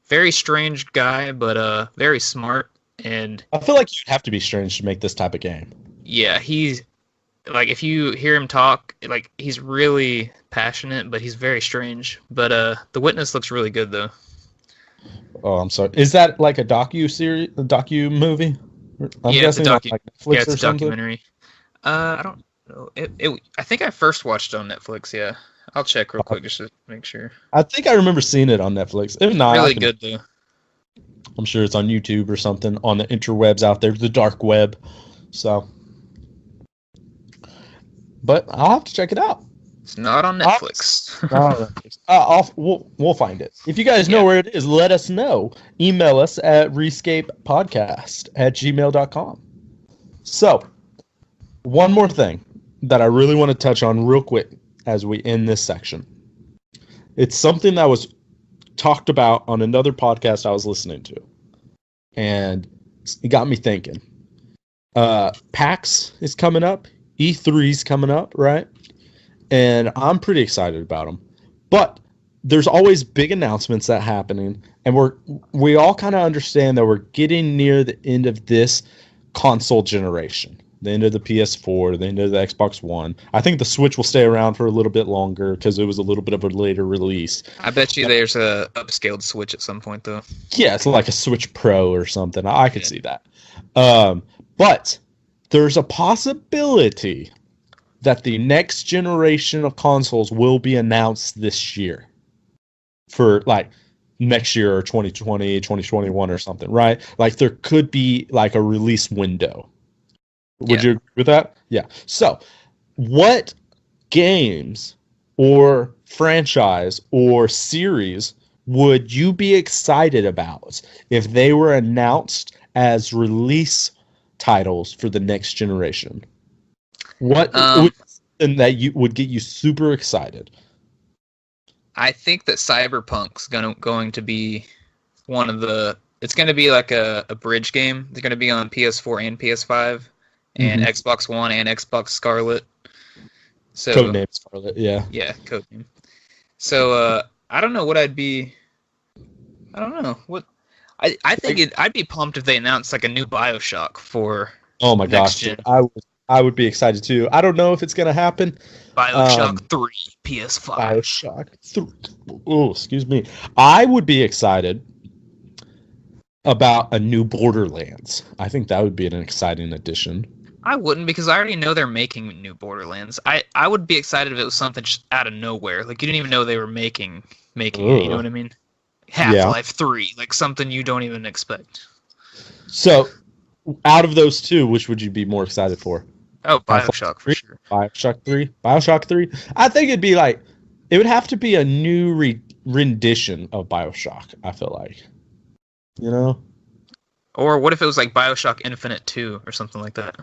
very strange guy, but very smart. And I feel like you'd have to be strange to make this type of game. Yeah, he's like, if you hear him talk, like, he's really passionate, but he's very strange. But The Witness looks really good though. Oh, I'm sorry. Is that like a docu movie? It's a like Netflix it's or a something? Documentary. I don't know. I think I first watched it on Netflix. Yeah, I'll check real quick just to make sure. I think I remember seeing it on Netflix. If not, Really good though. I'm sure it's on YouTube or something on the interwebs out there, the dark web. So, but I'll have to check it out. It's not on Netflix. We'll find it. If you guys know where it is, let us know. Email us at rescapepodcast@gmail.com. So, one more thing that I really want to touch on real quick as we end this section. It's something that was talked about on another podcast I was listening to, and it got me thinking. PAX is coming up. E3's coming up, right? And I'm pretty excited about them. But there's always big announcements that happening, and we all kind of understand that we're getting near the end of this console generation, the end of the PS4, the end of the Xbox One. I think the Switch will stay around for a little bit longer because it was a little bit of a later release. I bet you there's a upscaled Switch at some point, though. Yeah, it's like a Switch Pro or something. I could see that. But there's a possibility that the next generation of consoles will be announced this year. For like next year or 2020, 2021 or something, right? Like there could be like a release window. Would you agree with that? Yeah. So what games or franchise or series would you be excited about if they were announced as release titles for the next generation? What would that you would get you super excited? I think that Cyberpunk's going to be one of the. It's going to be like a bridge game. They're going to be on PS4 and PS5 and Xbox One and Xbox Scarlet. So Codename Scarlet, yeah. Yeah, codename. So I don't know what I'd be. I don't know what. I think I'd be pumped if they announced like a new BioShock for. Oh my gosh, dude, I would be excited too. I don't know if it's gonna happen. BioShock 3 PS5. BioShock 3. Oh, excuse me. I would be excited about a new Borderlands. I think that would be an exciting addition. I wouldn't, because I already know they're making new Borderlands. I would be excited if it was something just out of nowhere. Like you didn't even know they were making it. You know what I mean? Half-Life 3, like something you don't even expect. So, out of those two, which would you be more excited for? Oh, BioShock for sure. BioShock 3? BioShock 3? I think it'd be like, it would have to be a new rendition of BioShock, I feel like. You know? Or what if it was like BioShock Infinite 2 or something like that?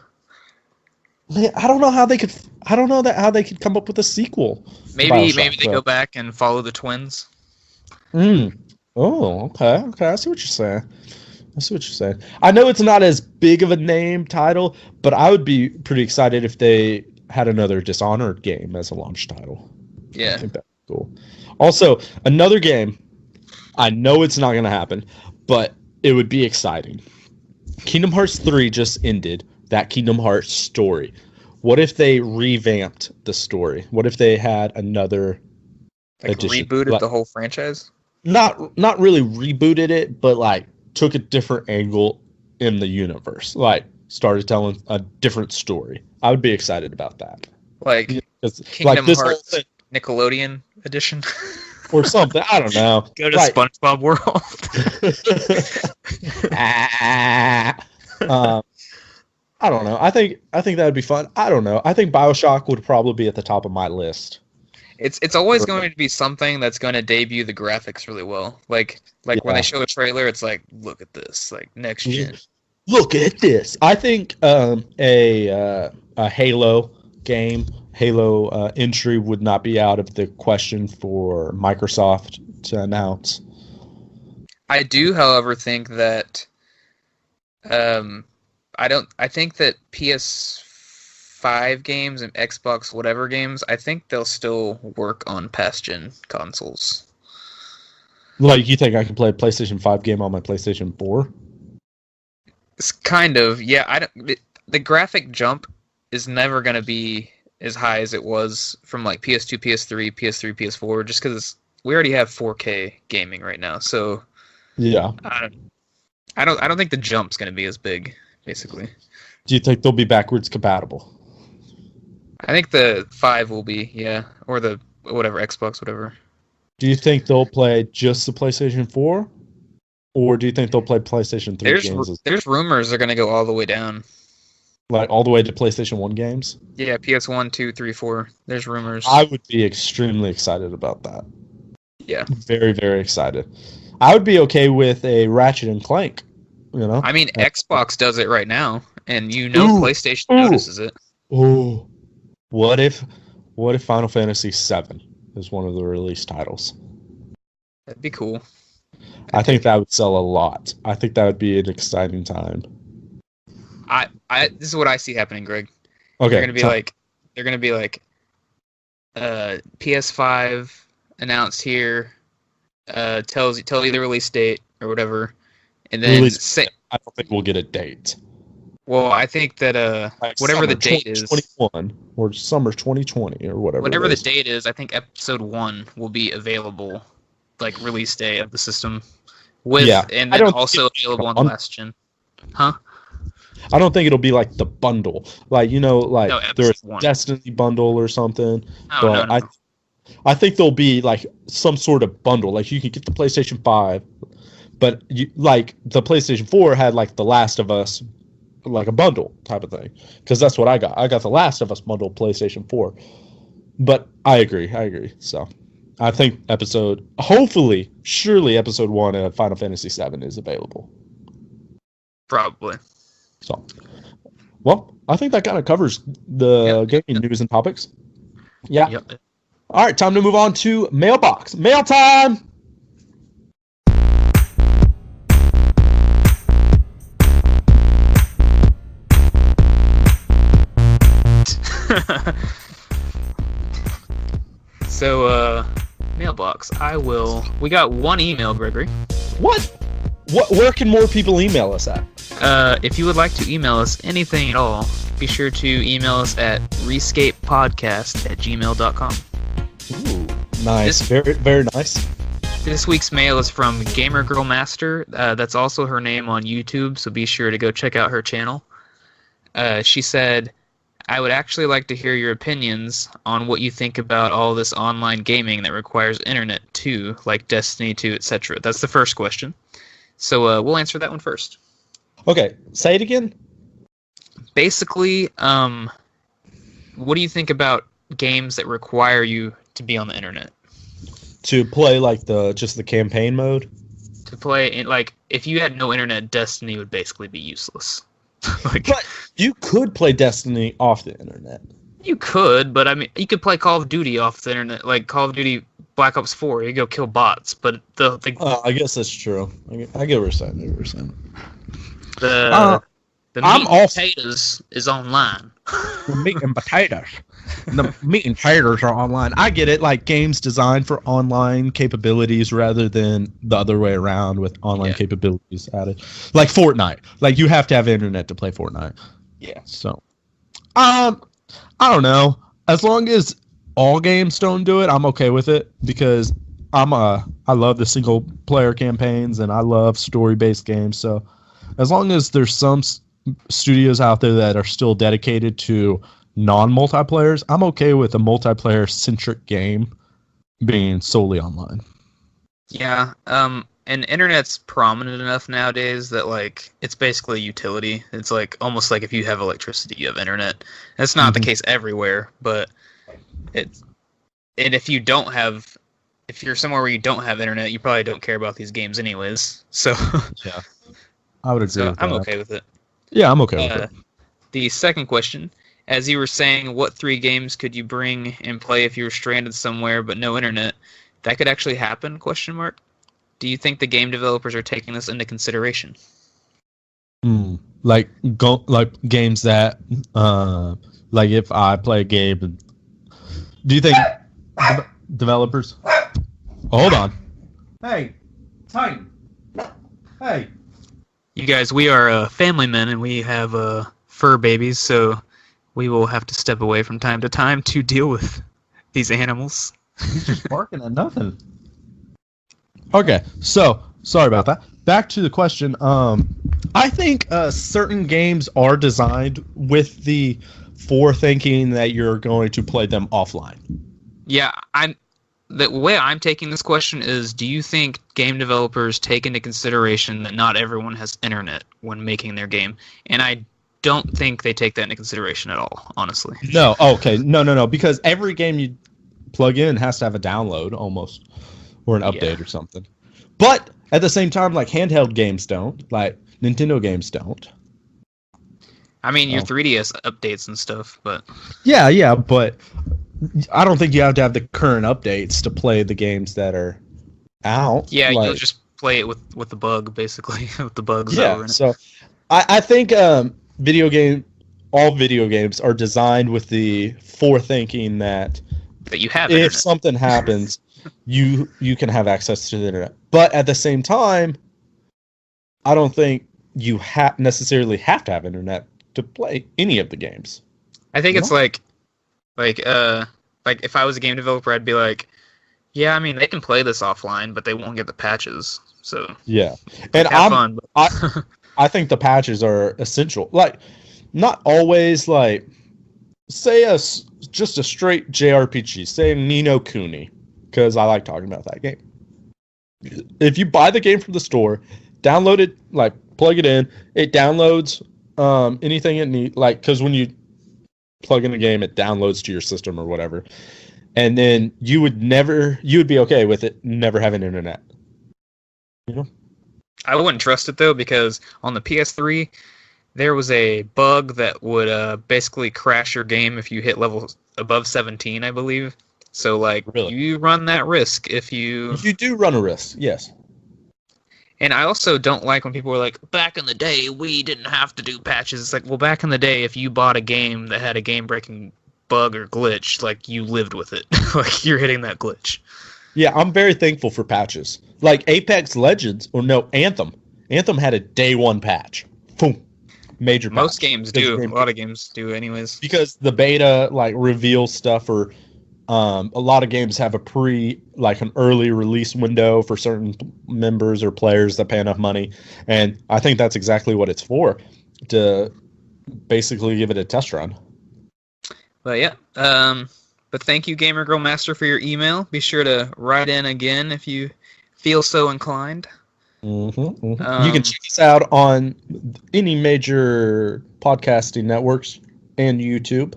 Man, I don't know how they could come up with a sequel. Maybe they go back and follow the twins. Oh, okay. I see what you're saying. I know it's not as big of a name title, but I would be pretty excited if they had another Dishonored game as a launch title. Yeah. I think that'd be cool. Also, another game, I know it's not going to happen, but it would be exciting. Kingdom Hearts 3 just ended, that Kingdom Hearts story. What if they revamped the story? What if they had another edition? Rebooted the whole franchise? Not really rebooted it, but like took a different angle in the universe. Like started telling a different story. I would be excited about that. Like Kingdom Hearts Nickelodeon edition? Or something. I don't know. Go to SpongeBob World. I don't know. I think that would be fun. I don't know. I think BioShock would probably be at the top of my list. It's always going to be something that's going to debut the graphics really well. Like when they show a trailer, it's like, look at this, like next gen. Look at this. I think a Halo game, Halo entry would not be out of the question for Microsoft to announce. I do, however, think that I think that PS5 games and Xbox whatever games, I think they'll still work on past gen consoles. Like, you think I can play a PlayStation 5 game on my PlayStation 4? It's kind of, yeah. The graphic jump is never going to be as high as it was from like PS2, PS3, PS4, just because we already have 4K gaming right now. So yeah, I don't think the jump's going to be as big. Basically, do you think they'll be backwards compatible? I think the 5 will be, yeah, or the whatever Xbox, whatever. Do you think they'll play just the PlayStation 4, or do you think they'll play PlayStation 3 games? There's rumors they're going to go all the way down. Like all the way to PlayStation 1 games? Yeah, PS1, 2, 3, 4. There's rumors. I would be extremely excited about that. Yeah. Very, very excited. I would be okay with a Ratchet and Clank, you know? I mean, Xbox does it right now, and PlayStation notices it. Oh. What if Final Fantasy VII is one of the release titles? That'd be cool. I think that would sell a lot. I think that would be an exciting time. This is what I see happening, Greg. Okay. They're gonna be like PS5 announced here, tell you the release date or whatever, and then I don't think we'll get a date. Well, I think that whatever the date is, 2021 or summer 2020 or whatever. Whatever the date is, I think episode 1 will be available, like release day of the system, and then also available on the last gen. Huh? I don't think it'll be like the bundle, like there's a Destiny bundle or something. No. I think there'll be like some sort of bundle. Like you can get the PlayStation 5, but like the PlayStation 4 had like The Last of Us, like a bundle type of thing. Because that's what I got. I got The Last of Us bundle PlayStation 4. But I agree. So I think surely episode 1 of Final Fantasy VII is available. Probably. So, well, I think that kind of covers the gaming news and topics. Yeah. Yep. All right, time to move on to mailbox. Mail time! So, mailbox. We got one email, Gregory. What? Where can more people email us at? If you would like to email us anything at all, be sure to email us at rescapepodcast@gmail.com. Ooh, nice. Very, very nice. This week's mail is from Gamer Girl Master. That's also her name on YouTube, so be sure to go check out her channel. She said, I would actually like to hear your opinions on what you think about all this online gaming that requires internet too, like Destiny 2, etc. That's the first question. So we'll answer that one first. Okay, say it again. Basically, what do you think about games that require you to be on the internet? To play like just the campaign mode? To play, like, if you had no internet, Destiny would basically be useless. But you could play Destiny off the internet. You could, but I mean, you could play Call of Duty off the internet, like Call of Duty Black Ops 4. You go kill bots, but I guess that's true. I get what you're saying. The meat and potatoes is online. The meat and potatoes. The meat and potatoes are online. I get it. Like games designed for online capabilities rather than the other way around with online capabilities added. Like Fortnite. Like you have to have internet to play Fortnite. Yeah. So, I don't know. As long as all games don't do it, I'm okay with it because I love the single player campaigns and I love story based games. So, as long as there's some studios out there that are still dedicated to non multiplayers, I'm okay with a multiplayer centric game being solely online. Yeah. And internet's prominent enough nowadays that like it's basically a utility. It's like almost like if you have electricity, you have internet. That's not the case everywhere, but it's and if you're somewhere where you don't have internet, you probably don't care about these games anyways. So Yeah, I would agree with I'm that. okay with it. Yeah, I'm okay with it. The second question, as you were saying, what 3 games could you bring and play if you were stranded somewhere but no internet? That could actually happen? Question mark. Do you think the game developers are taking this into consideration? Like games that like if I play a game, do you think developers? Hold on. Hey, Titan. Hey. You guys, we are family men and we have fur babies, so we will have to step away from time to time to deal with these animals. He's just barking at nothing. Okay, so sorry about that. Back to the question. I think certain games are designed with the forethinking that you're going to play them offline. Yeah, the way I'm taking this question is, do you think game developers take into consideration that not everyone has internet when making their game? And I don't think they take that into consideration at all, honestly. No, okay. No. Because every game you plug in has to have a download almost or an update or something. But at the same time, like handheld games don't. Like Nintendo games don't. I mean, your 3DS updates and stuff, but... Yeah, but I don't think you have to have the current updates to play the games that are out. Yeah, you'll just play it with the bug, basically, with the bugs. Yeah, so I think all video games are designed with the forethinking that you have if internet. something happens, you can have access to the internet. But at the same time, I don't think you necessarily have to have internet to play any of the games. I think it's like if I was a game developer, I'd be like, yeah, I mean, they can play this offline, but they won't get the patches. So yeah, and I think the patches are essential. Like, not always. Like, say just a straight JRPG, say Ni no Kuni, because I like talking about that game. If you buy the game from the store, download it, like plug it in, it downloads anything it needs. Like, because when you plug in a game, it downloads to your system or whatever, and then you would be okay with it never having internet. You know, I wouldn't trust it though, because on the PS3 there was a bug that would basically crash your game if you hit level above 17, I believe. So like, really? You run that risk if you do run a risk, yes. And I also don't like when people are like, back in the day, we didn't have to do patches. It's like, well, back in the day, if you bought a game that had a game-breaking bug or glitch, like, you lived with it. Like, you're hitting that glitch. Yeah, I'm very thankful for patches. Like Apex Legends, Anthem. Anthem had a day one patch. Boom. Major patch. Most games do. A lot of games do anyways. Because the beta, like, reveals stuff, or a lot of games have an early release window for certain members or players that pay enough money. And I think that's exactly what it's for, to basically give it a test run. But yeah, but thank you, Gamer Girl Master, for your email. Be sure to write in again if you feel so inclined. You can check us out on any major podcasting networks and YouTube.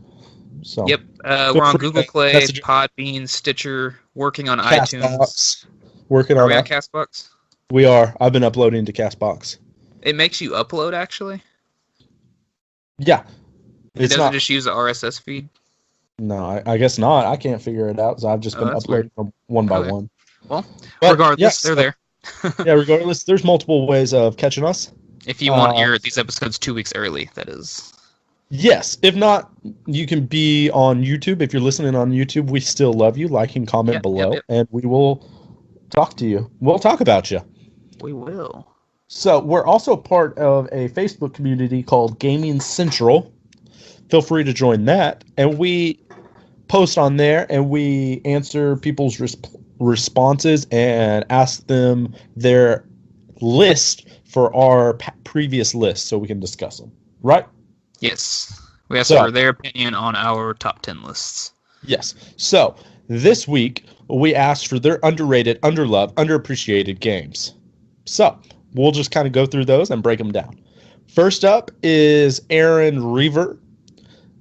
So yep, we're on Google Play, Podbean, Stitcher, working on iTunes. Are we on Castbox? We are. I've been uploading to Castbox. It makes you upload, actually? Yeah. It doesn't just use the RSS feed? No, I guess not. I can't figure it out, so I've just been uploading them one by one. Well, regardless, they're there. Yeah, regardless, there's multiple ways of catching us. If you want these episodes 2 weeks early, that is. Yes. If not, you can be on YouTube. If you're listening on YouTube, we still love you. Like and comment below, and we will talk to you. We'll talk about you. We will. So we're also part of a Facebook community called Gaming Central. Feel free to join that. And we post on there and we answer people's responses and ask them their list for our previous list so we can discuss them. Right? Yes. We asked for their opinion on our top 10 lists. Yes. So this week we asked for their underrated, underloved, underappreciated games. So we'll just kind of go through those and break them down. First up is Aaron Reaver.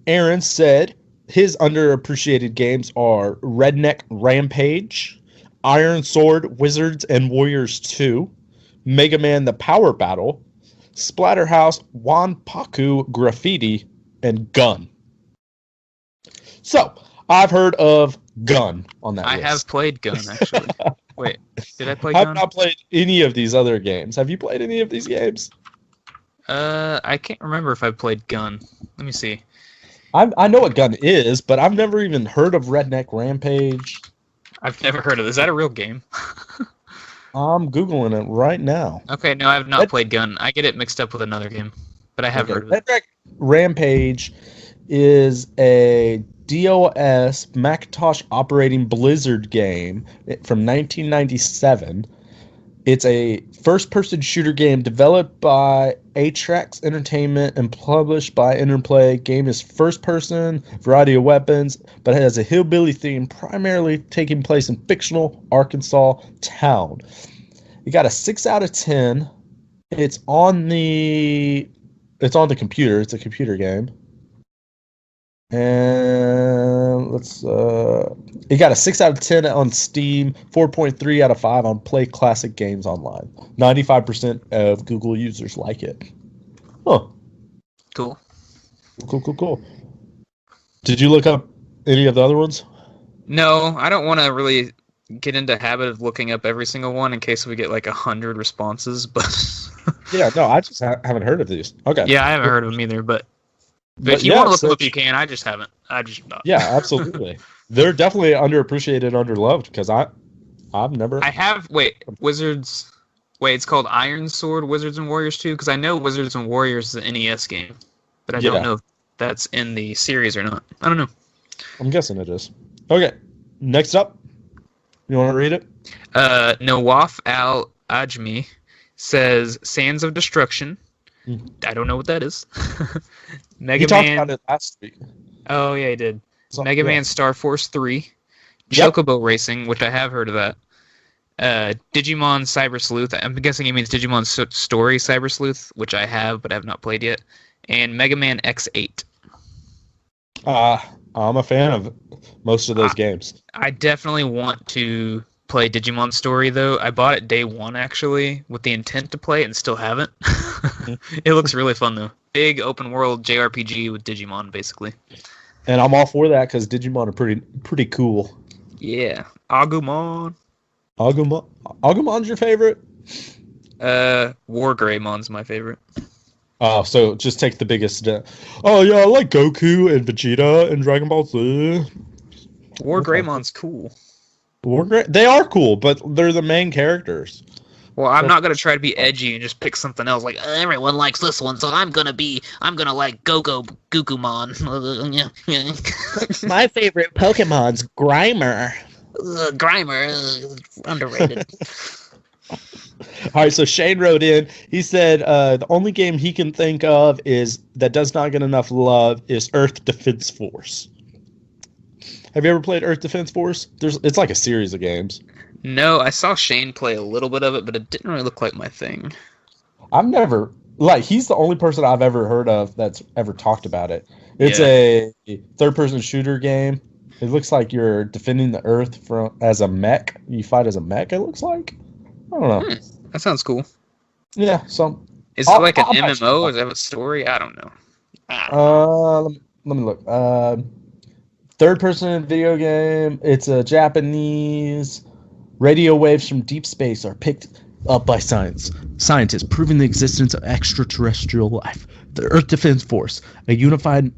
Aaron said his underappreciated games are Redneck Rampage, Iron Sword Wizards and Warriors 2, Mega Man The Power Battle, Splatterhouse Wanpaku Graffiti, and Gun. So, I've heard of Gun on that list. I have played Gun, actually. Wait, did I play I've Gun? not played any of these other games. Have you played any of these games? I can't remember if I played Gun. Let me see. I know what Gun is, but I've never even heard of Redneck Rampage. I've never heard of it. Is that a real game? I'm Googling it right now. Okay, no, I have not played Gun. I get it mixed up with another game, but I have heard of it. Redneck Rampage is a DOS Macintosh operating Blizzard game from 1997. It's a first-person shooter game developed by Atrax Entertainment and published by Interplay. Game is first-person, variety of weapons, but it has a hillbilly theme, primarily taking place in fictional Arkansas town. It got a 6 out of 10. It's on the computer. It's a computer game. And it got a 6 out of 10 on Steam, 4.3 out of 5 on Play Classic Games Online. 95% of Google users like it. Huh. Cool. Cool. Did you look up any of the other ones? No, I don't want to really get into the habit of looking up every single one in case we get like 100 responses, but... Yeah, no, I just haven't heard of these. Okay. Yeah, I haven't heard of them either, but if you want to look them up, you can. I just haven't. I just not. Yeah, absolutely. They're definitely underappreciated, underloved, because I've never... I have... Wizards... Wait, it's called Iron Sword Wizards and Warriors 2? Because I know Wizards and Warriors is an NES game, but I don't know if that's in the series or not. I don't know. I'm guessing it is. Okay, next up. You want to read it? Nawaf Al-Ajmi says Sands of Destruction. I don't know what that is. Mega talked Man... about it last week. Oh, yeah, he did. Mega Man Star Force 3. Chocobo Racing, which I have heard of that. Digimon Cyber Sleuth. I'm guessing he means Digimon Story Cyber Sleuth, which I have, but I have not played yet. And Mega Man X8. I'm a fan of most of those games. I definitely want to play Digimon Story, though. I bought it day one, actually, with the intent to play it and still haven't. It looks really fun, though. Big open world JRPG with Digimon, basically. And I'm all for that because Digimon are pretty cool. Yeah. Agumon. Agumon's your favorite? War Greymon's my favorite. Oh, so just take the biggest... oh, yeah, I like Goku and Vegeta and Dragon Ball Z. War Greymon's cool. They are cool, but they're the main characters. Well, I'm not going to try to be edgy and just pick something else. Like, everyone likes this one, so I'm going to like Gokumon. My favorite Pokemon's Grimer. Grimer, underrated. All right, so Shane wrote in. He said the only game he can think of that does not get enough love is Earth Defense Force. Have you ever played Earth Defense Force? It's like a series of games. No, I saw Shane play a little bit of it, but it didn't really look like my thing. I've never... he's the only person I've ever heard of that's ever talked about it. It's a third-person shooter game. It looks like you're defending the Earth as a mech. You fight as a mech, it looks like. I don't know. That sounds cool. Yeah, so... Is it like an MMO? Is that a story? I don't know. Let me look. Third-person video game. It's a Japanese... Radio waves from deep space are picked up by scientists, proving the existence of extraterrestrial life. The Earth Defense Force, a unified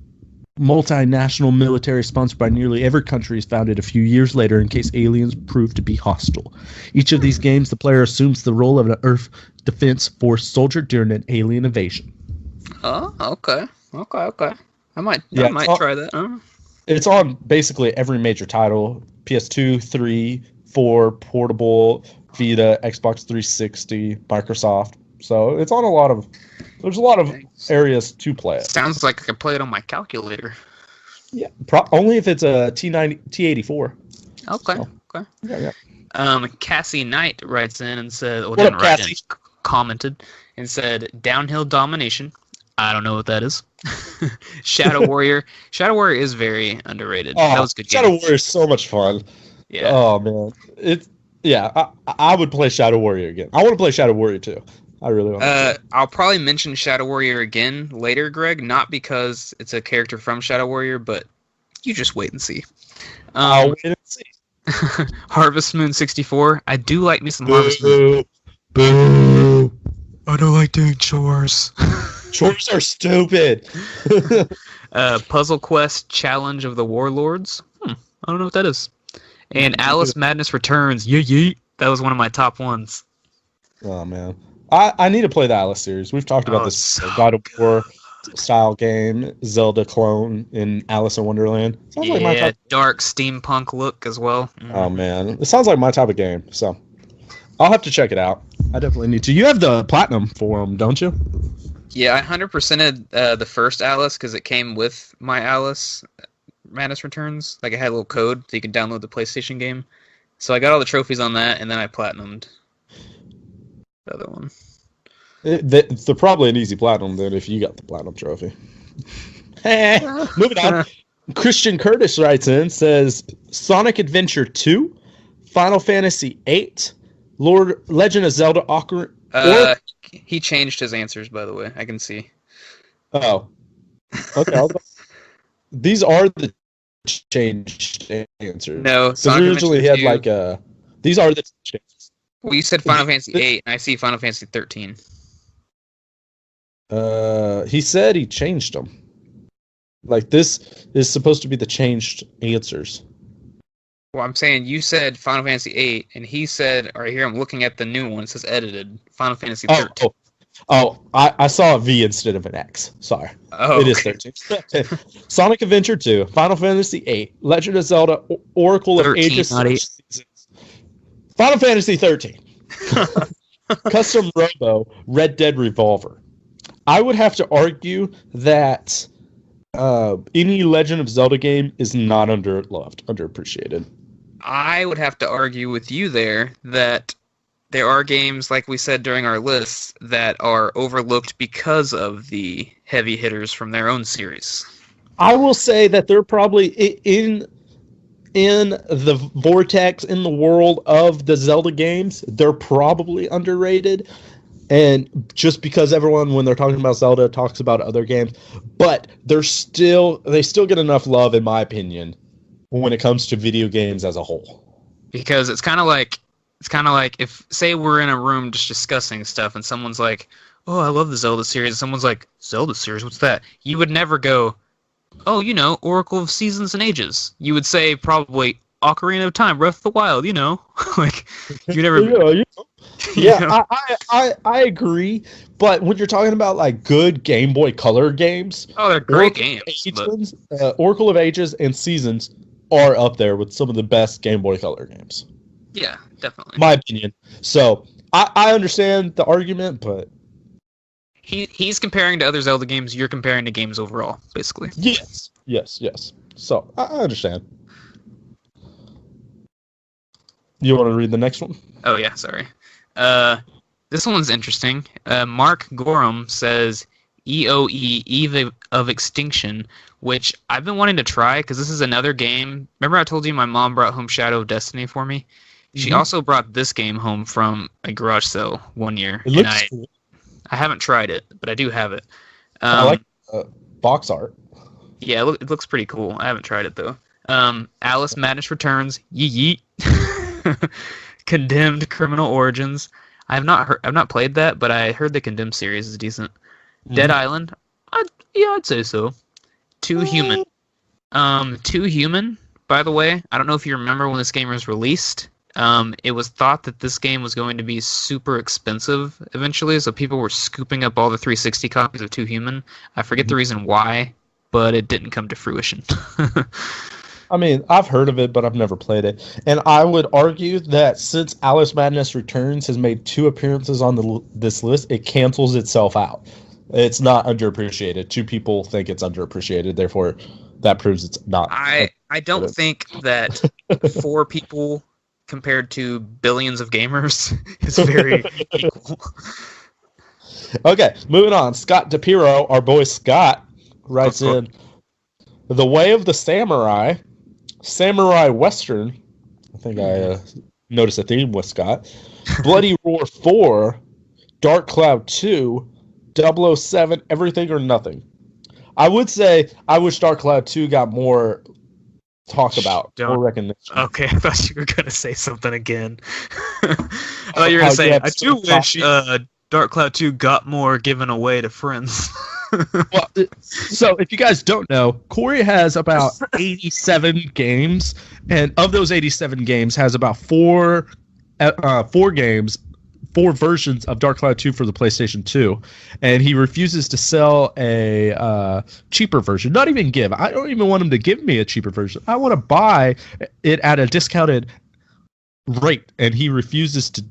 multinational military sponsored by nearly every country, is founded a few years later in case aliens prove to be hostile. Each of these games, the player assumes the role of an Earth defense force soldier during an alien invasion. Oh, okay. I might try that. It's on basically every major title: PS2, 3, 4, portable, Vita, Xbox 360, Microsoft. So it's on there's a lot of areas to play it. Sounds like I could play it on my calculator. Yeah, only if it's a T84. Okay. So, okay. Yeah. Cassie Knight writes in and said, well, What didn't up, write Cassie? in, commented and said, downhill domination. I don't know what that is. Shadow Warrior. Shadow Warrior is very underrated. Oh, that was a good Shadow game. Warrior is so much fun. Yeah. Oh man, I would play Shadow Warrior again. I want to play Shadow Warrior too. I really want to. I'll probably mention Shadow Warrior again later, Greg. Not because it's a character from Shadow Warrior, but you just wait and see. I'll wait and see. Harvest Moon 64. I do like me some Harvest Moon. Boo! I don't like doing chores. Chores are stupid. Puzzle Quest Challenge of the Warlords. I don't know what that is. And Alice Madness Returns. Yeet. That was one of my top ones. Oh man, I need to play the Alice series. We've talked about this so God of War style game, Zelda clone in Alice in Wonderland. Sounds like my type. Dark steampunk look as well. Oh man, it sounds like my type of game. So I'll have to check it out. I definitely need to. You have the platinum for them, don't you? Yeah, I 100%ed the first Alice because it came with my Alice Madness Returns. Like, it had a little code so you could download the PlayStation game. So I got all the trophies on that, and then I platinumed the other one. It's probably an easy platinum then if you got the platinum trophy. Moving on. Christian Curtis writes in, says Sonic Adventure 2, Final Fantasy 8, Legend of Zelda Ocarina. He changed his answers, by the way. I can see. Oh. Okay. These are the changed answers. No, because originally he had 2. like these are the changes. Well, you said Final Fantasy 8, and I see Final Fantasy 13. He said he changed them. Like, this is supposed to be the changed answers. Well, I'm saying you said Final Fantasy 8, and he said, right here, I'm looking at the new one. It says edited. Final Fantasy 13. I saw a V instead of an X. Sorry. Oh, it is 13. Sonic Adventure 2, Final Fantasy 8, Legend of Zelda, Oracle of 13, Ages, not 8. Final Fantasy 13. Custom Robo, Red Dead Revolver. I would have to argue that any Legend of Zelda game is not underappreciated. I would have to argue with you there that there are games, like we said during our lists, that are overlooked because of the heavy hitters from their own series. I will say that they're probably in the vortex, in the world of the Zelda games, they're probably underrated. And just because everyone, when they're talking about Zelda, talks about other games, but they still get enough love, in my opinion, when it comes to video games as a whole. Because it's kind of like if, say, we're in a room just discussing stuff, and someone's like, "Oh, I love the Zelda series," and someone's like, "Zelda series, what's that?" You would never go, "Oh, Oracle of Seasons and Ages." You would say probably Ocarina of Time, Breath of the Wild, like you never. Yeah, I agree, but when you're talking about like good Game Boy Color games, they're great games. Oracle of Ages and Seasons are up there with some of the best Game Boy Color games. Yeah, definitely. My opinion. So I understand the argument, but he's comparing to other Zelda games. You're comparing to games overall, basically. Yes. So I understand. You want to read the next one? Oh yeah, sorry. This one's interesting. Mark Gorham says EOE, Eve of Extinction, which I've been wanting to try because this is another game. Remember I told you my mom brought home Shadow of Destiny for me? She also brought this game home from a garage sale one year. It looks cool. I haven't tried it, but I do have it. I like box art. Yeah, it looks pretty cool. I haven't tried it, though. Alice Madness Returns, Yeet. Condemned Criminal Origins. I've not played that, but I heard the Condemned series is decent. Dead Island. I'd say so. Too Human. Too Human, by the way. I don't know if you remember when this game was released. It was thought that this game was going to be super expensive eventually, so people were scooping up all the 360 copies of Two Human. I forget the reason why, but it didn't come to fruition. I mean, I've heard of it, but I've never played it. And I would argue that since Alice Madness Returns has made 2 appearances on this list, it cancels itself out. It's not underappreciated. 2 people think it's underappreciated, therefore that proves it's not. I don't think that 4 people compared to billions of gamers is very equal. Okay, moving on. Scott DePiro, our boy Scott, writes in, The Way of the Samurai, Samurai Western, I think I noticed a theme with Scott, Bloody Roar 4, Dark Cloud 2, 007, Everything or Nothing. I would say I wish Dark Cloud 2 got more talk about, more recognition. Okay, I thought you were going to say something again. I thought you were going to say, I do wish Dark Cloud 2 got more given away to friends. Well, so if you guys don't know, Corey has about 87 games, and of those 87 games, has about four versions of Dark Cloud 2 for the PlayStation 2, and he refuses to sell a cheaper version. Not even give. I don't even want him to give me a cheaper version. I want to buy it at a discounted rate, and he refuses to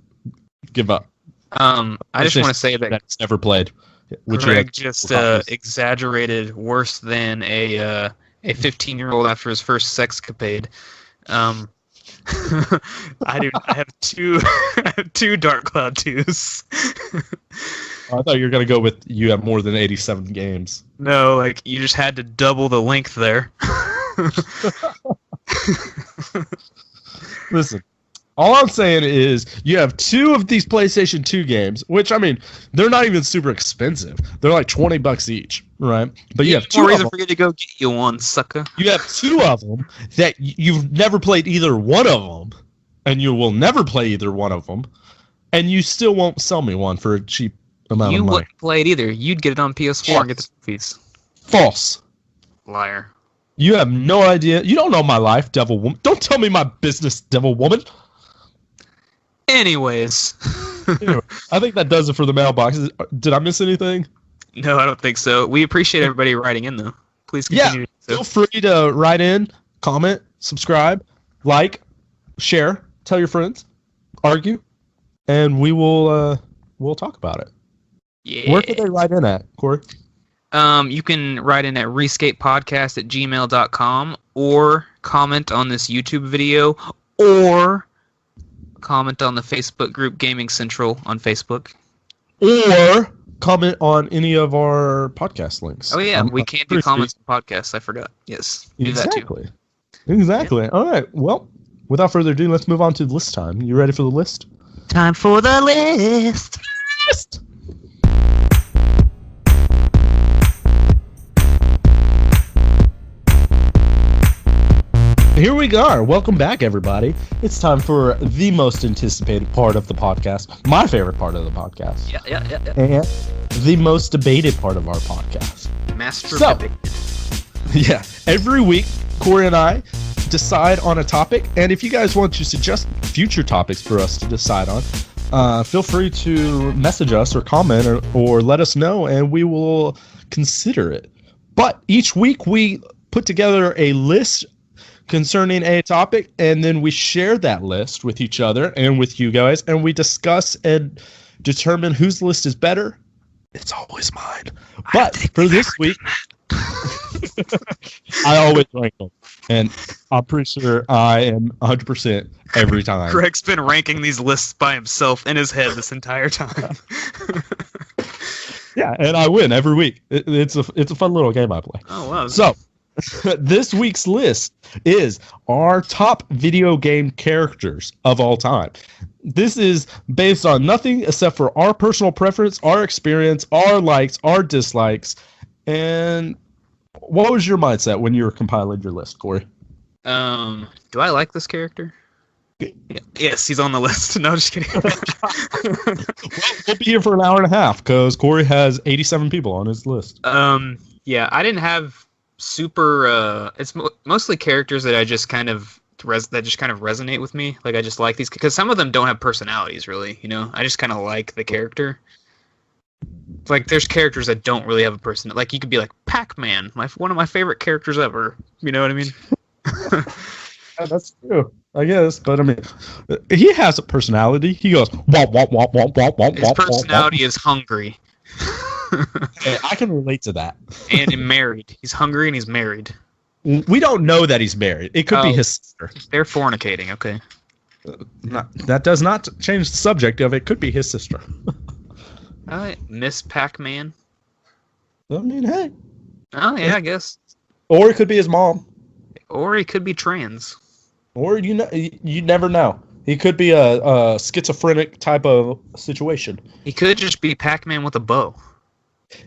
give up. I just want to say that it's never played. Greg just exaggerated worse than a 15-year-old after his first sexcapade. I have two Dark Cloud 2s. I thought you were gonna go with you have more than 87 games. No, like you just had to double the length there. Listen, all I'm saying is you have 2 of these PlayStation 2 games, which, I mean, they're not even super expensive. They're like $20 each, right? But you have 2 reason for you to go get you one, sucker. You have 2 of them that you've never played either one of them, and you will never play either one of them, and you still won't sell me one for a cheap amount of money. You wouldn't play it either. You'd get it on PS4 and get the trophies. False. Liar. You have no idea. You don't know my life, devil woman. Don't tell me my business, devil woman. Anyways. Anyway, I think that does it for the mailboxes. Did I miss anything? No, I don't think so. We appreciate everybody writing in, though. Please continue. Yeah, feel free to write in, comment, subscribe, like, share, tell your friends, argue, and we'll talk about it. Yeah. Where can they write in at, Corey? You can write in at rescapepodcast@gmail.com or comment on this YouTube video or comment on the Facebook group Gaming Central on Facebook. Or comment on any of our podcast links. Oh, yeah, we can't do comments on podcasts. I forgot. Yes, do that too. Exactly. Yeah. All right. Well, without further ado, let's move on to list time. You ready for the list? Time for the list. Here we are. Welcome back, everybody. It's time for the most anticipated part of the podcast, my favorite part of the podcast. Yeah. And the most debated part of our podcast. Debated. Yeah. Every week, Corey and I decide on a topic, and if you guys want to suggest future topics for us to decide on, feel free to message us or comment or let us know, and we will consider it. But each week, we put together a list concerning a topic, and then we share that list with each other and with you guys, and we discuss and determine whose list is better. It's always mine. But for this week, I always rank them, and I'm pretty sure I am 100% every time. Greg's been ranking these lists by himself in his head this entire time. Yeah, and I win every week. It's a fun little game I play. Oh, wow. So, this week's list is our top video game characters of all time. This is based on nothing except for our personal preference, our experience, our likes, our dislikes. And what was your mindset when you were compiling your list, Corey? Do I like this character? Yes, he's on the list. No, just kidding. Well, we'll be here for an hour and a half because Corey has 87 people on his list. Yeah, I didn't have super it's mostly characters that I just kind of that just kind of resonate with me. Like I just like these because some of them don't have personalities really. You know, I just kind of like the character. Like there's characters that don't really have a person. Like you could be like Pac-Man, one of my favorite characters ever. You know what I mean? Yeah, that's true, I guess. But I mean, he has a personality. He goes womp womp womp womp womp womp. His personality is hungry. Hey, I can relate to that. And married. He's hungry and he's married. We don't know that he's married. It could be his sister. They're fornicating. Okay. That does not change the subject of it. Could be his sister. All right, Miss Pac-Man. I mean, hey. Oh yeah, I guess. Or it could be his mom. Or he could be trans. Or you never know. He could be a schizophrenic type of situation. He could just be Pac-Man with a bow.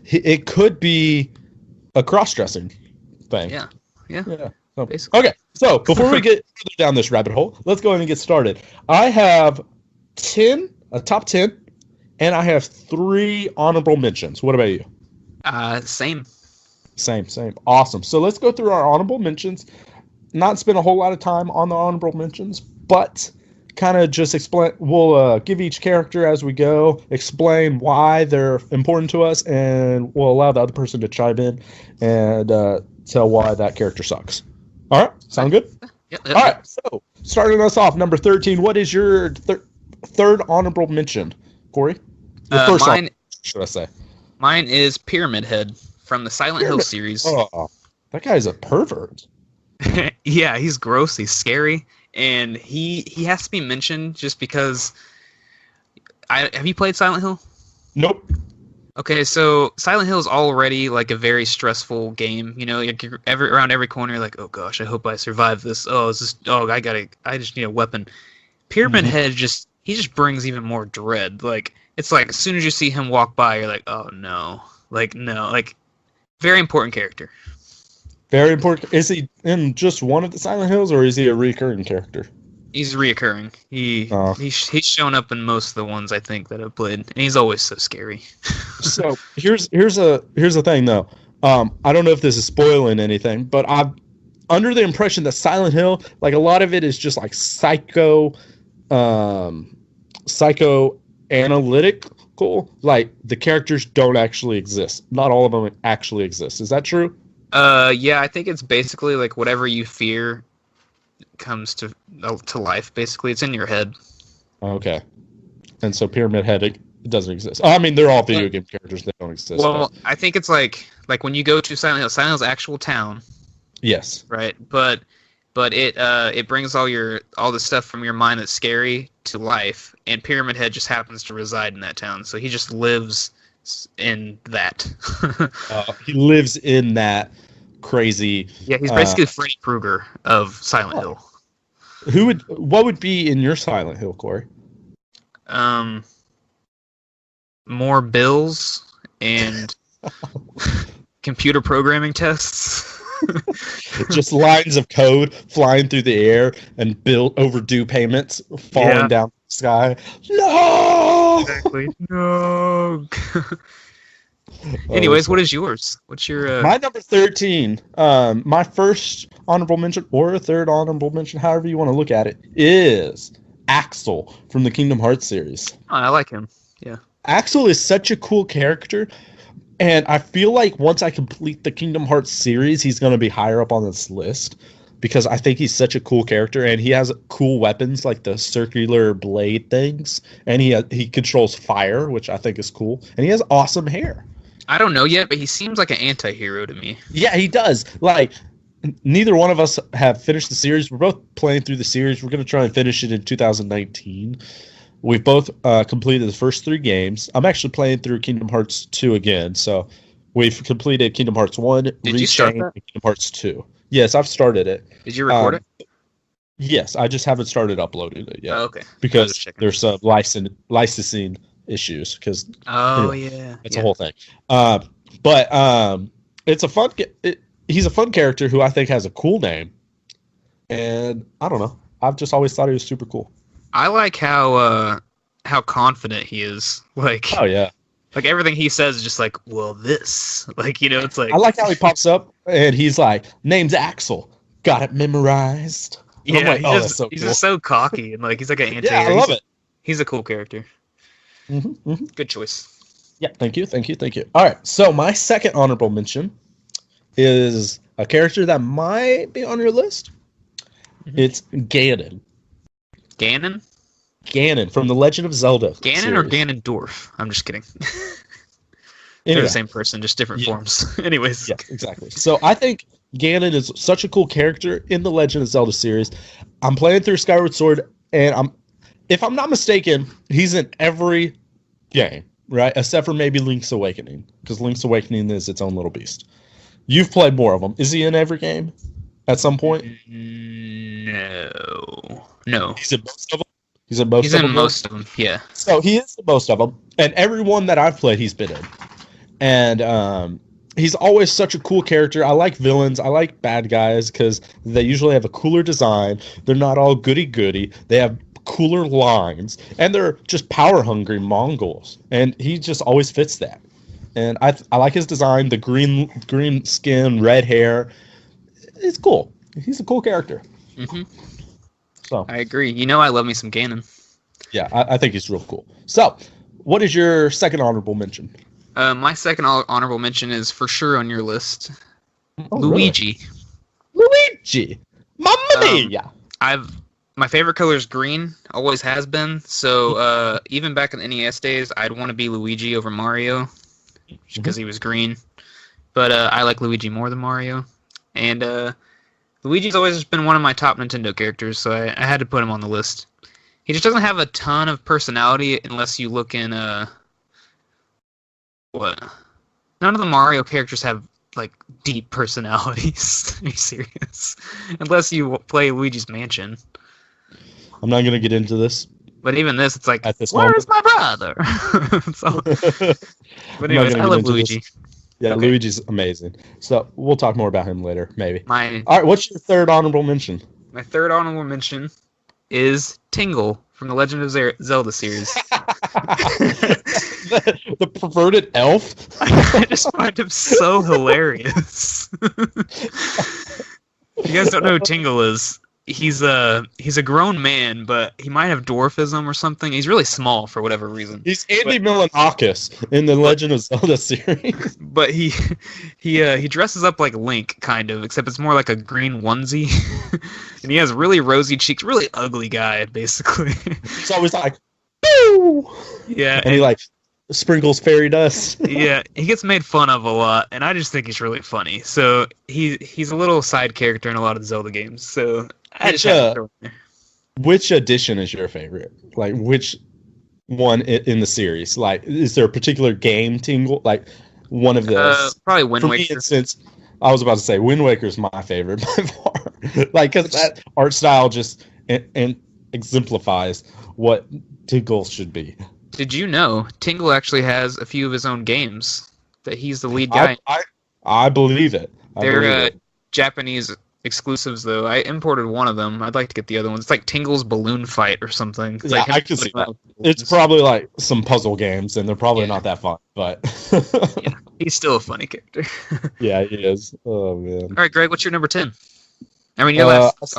It could be a cross-dressing thing. Yeah. So, Basically. okay, so before we get further down this rabbit hole, let's go ahead and get started. I have a top 10, and I have 3 honorable mentions. What about you? Same. Same. Awesome. So let's go through our honorable mentions. Not spend a whole lot of time on the honorable mentions, but kind of just explain. We'll give each character as we go, explain why they're important to us, and we'll allow the other person to chime in and tell why that character sucks. All right, sound good? Yep. All right, so starting us off, number 13. What is your third honorable mention, Corey? Your first mine, should I say? Mine is Pyramid Head from the Silent Hill series. Oh, that guy's a pervert. Yeah, he's gross. He's scary. And he has to be mentioned just because. Have you played Silent Hill? Nope. Okay, so Silent Hill is already like a very stressful game. You know, you're around every corner, you're like, oh gosh, I hope I survive this. Oh, I just need a weapon. Pyramid Head he just brings even more dread. Like it's like as soon as you see him walk by, you're like, oh no, very important character. Very important. Is he in just one of the Silent Hills, or is he a recurring character? He's reoccurring. He's shown up in most of the ones I think that I've played, and he's always so scary. So here's the thing though. I don't know if this is spoiling anything, but I'm under the impression that Silent Hill, like a lot of it is just like psychoanalytical. Like the characters don't actually exist. Not all of them actually exist. Is that true? Yeah, I think it's basically like whatever you fear comes to life. Basically, it's in your head. Okay, and so Pyramid Head it doesn't exist. I mean, they're all video game characters. They don't exist. Well, I think it's like when you go to Silent Hill's actual town. Yes. Right, but it brings all the stuff from your mind that's scary to life, and Pyramid Head just happens to reside in that town, so he just lives in that. He lives in that crazy. Yeah, he's basically Freddy Krueger of Silent Hill. What would be in your Silent Hill, Corey? More bills and computer programming tests. Just lines of code flying through the air and overdue payments falling down the sky. No! Exactly. No. Anyways, what is yours? What's your... My number 13, my first honorable mention, or a third honorable mention, however you want to look at it, is Axel from the Kingdom Hearts series. Oh, I like him. Yeah. Axel is such a cool character, and I feel like once I complete the Kingdom Hearts series, he's going to be higher up on this list, because I think he's such a cool character, and he has cool weapons like the circular blade things, and he controls fire, which I think is cool, and he has awesome hair. I don't know yet, but he seems like an anti-hero to me. Yeah, he does. Like, neither one of us have finished the series. We're both playing through the series. We're going to try and finish it in 2019. We've both completed the first 3 games. I'm actually playing through Kingdom Hearts 2 again, so we've completed Kingdom Hearts 1, Did you start that? and Kingdom Hearts 2. Yes, I've started it. Did you record it? Yes, I just haven't started uploading it yet. Oh, okay. Because there's some licensing issues, because it's a whole thing. But it's a fun. He's a fun character who I think has a cool name, and I don't know. I've just always thought he was super cool. I like how confident he is. Like, oh yeah, like everything he says is just like, well, this, like, you know, it's like. I like how he pops up and he's like, name's Axel, got it memorized. And I'm like, he's oh, just that's so he's cool. just so cocky and like he's like an anti. Yeah, I love it. He's a cool character. Mm-hmm. Good choice. Yeah, thank you. All right, so my second honorable mention is a character that might be on your list. Mhm. It's Ganon. Ganon? Ganon from the Legend of Zelda. Ganon or series. Ganondorf? I'm just kidding. Anyway, They're the same person, just different Yeah. forms. Anyways. yes, exactly. So I think Ganon is such a cool character in the Legend of Zelda series. I'm playing through Skyward Sword, and if I'm not mistaken, he's in every game, right? Except for maybe Link's Awakening, because Link's Awakening is its own little beast. You've played more of them. Is he in every game at some point? No. He's in most of them. He's in most He's of in them. most of them, yeah. So he is in most of them, and every one that I've played, he's been in. And he's always such a cool character. I like villains. I like bad guys because they usually have a cooler design. They're not all goody-goody. They have cooler lines, and they're just power-hungry Mongols. And he just always fits that. And I like his design, the green skin, red hair. It's cool. He's a cool character. Hmm. So I agree. You know I love me some Ganon. yeah, I think he's real cool. So, what is your second honorable mention? My second honorable mention is for sure on your list. Oh, really? Luigi. Luigi! Mamma mia! My favorite color is green, always has been. So even back in the NES days, I'd want to be Luigi over Mario because he was green. But I like Luigi more than Mario. And Luigi's always just been one of my top Nintendo characters, so I had to put him on the list. He just doesn't have a ton of personality unless you look in what? None of the Mario characters have like deep personalities. Are you serious? Unless you play Luigi's Mansion. I'm not going to get into this. But even this, it's like, At this where's my brother? So, but anyways, I love Luigi. Yeah, Okay. Luigi's amazing. So we'll talk more about him later, maybe. My All right, what's your third honorable mention? third honorable mention is Tingle from the Legend of Zelda series. the perverted elf? I just find him so hilarious. If you guys don't know who Tingle is, he's a grown man, but he might have dwarfism or something. He's really small for whatever reason. He's Andy Milonakis in the Legend of Zelda series. But he dresses up like Link, kind of, except it's more like a green onesie, and he has really rosy cheeks. Really ugly guy, basically. He's always like, boo! Yeah, And he like sprinkles fairy dust. yeah, he gets made fun of a lot, and I just think he's really funny. So he's a little side character in a lot of the Zelda games. So I just have to throw him there. Which edition is your favorite? Like, which one in the series? Like, is there a particular game, Tingle? Like, one of the... Probably Wind For me, Waker. since I was about to say Wind Waker is my favorite by far. Like, because that art style just and exemplifies what Tingle should be. Did you know Tingle actually has a few of his own games that he's the lead guy? I believe it. They're Japanese exclusives, though. I imported one of them. I'd like to get the other one. It's like Tingle's Balloon Fight or something. It's Yeah, like him I can see playing that. balloons. It's probably like some puzzle games, and they're probably Yeah. not that fun. But Yeah, he's still a funny character. yeah, he is. Oh man. All right, Greg, what's your number 10? I mean, your Uh, last.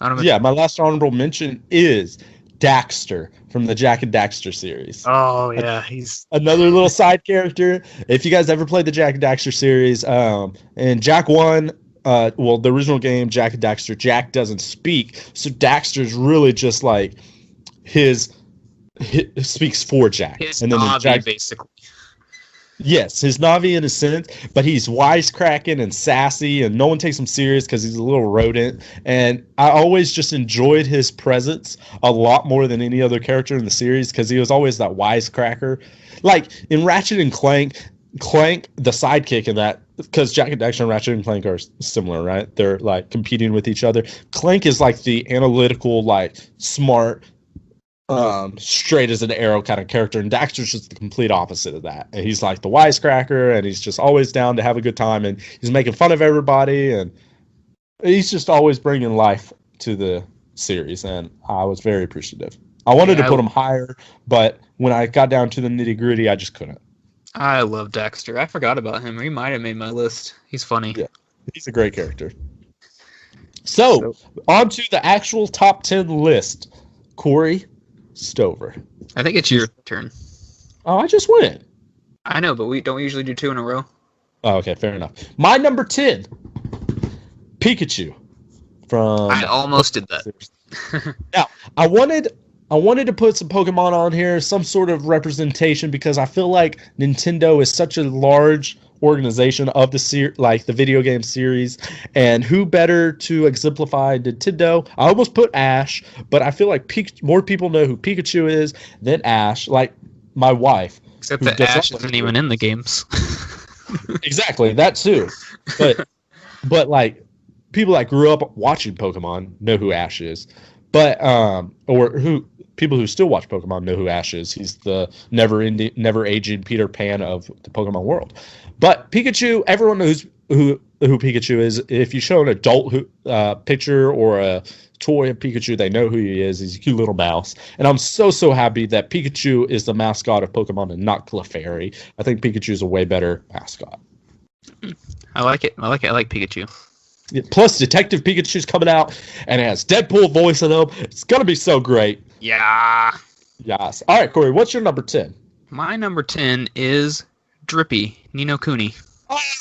Honorable mention. Yeah, my last honorable mention is Daxter from the Jack and Daxter series. Oh yeah, he's Another little side character. If you guys ever played the Jack and Daxter series, and Jack 1, well, the original game, Jack and Daxter, Jack doesn't speak, so Daxter's really just like his speaks for Jack. his and then Navi, Jack, basically. yes, his Navi in a sense, but he's wisecracking and sassy, and no one takes him serious because he's a little rodent. And I always just enjoyed his presence a lot more than any other character in the series because he was always that wisecracker. Like in Ratchet and Clank, the sidekick in that, because Jack and Daxter and Ratchet and Clank are similar, right? They're like competing with each other. Clank is like the analytical, like smart, straight as an arrow kind of character, and Daxter's just the complete opposite of that. And he's like the wisecracker, and he's just always down to have a good time, and he's making fun of everybody, and he's just always bringing life to the series, and I was very appreciative. I wanted to put him higher, but when I got down to the nitty gritty, I just couldn't. I love Daxter. I forgot about him. He might have made my list. He's funny. Yeah. He's a great character. So, on to the actual top 10 list. Corey Stover. I think it's your turn. Oh, I just went. I know, but we don't usually do 2 in a row. Oh, okay, fair enough. My number 10, Pikachu. From I almost did that. Now, I wanted to put some Pokemon on here, some sort of representation, because I feel like Nintendo is such a large organization of the video game series, and who better to exemplify Nintendo? I almost put Ash, but I feel like more people know who Pikachu is than Ash. Like my wife, Except that Ash isn't even in the games. Exactly, that too. But like people that grew up watching Pokemon know who Ash is. But people who still watch Pokemon know who Ash is. He's the never aging Peter Pan of the Pokemon world. But Pikachu, everyone knows who Pikachu is. If you show an adult picture or a toy of Pikachu, they know who he is. He's a cute little mouse. And I'm so happy that Pikachu is the mascot of Pokemon and not Clefairy. I think Pikachu is a way better mascot. I like it. I like Pikachu. Plus, Detective Pikachu's coming out, and it has Deadpool voice in him. It's going to be so great. Yeah. Yes. All right, Corey, what's your number 10? My number 10 is Drippy, Nino Kuni.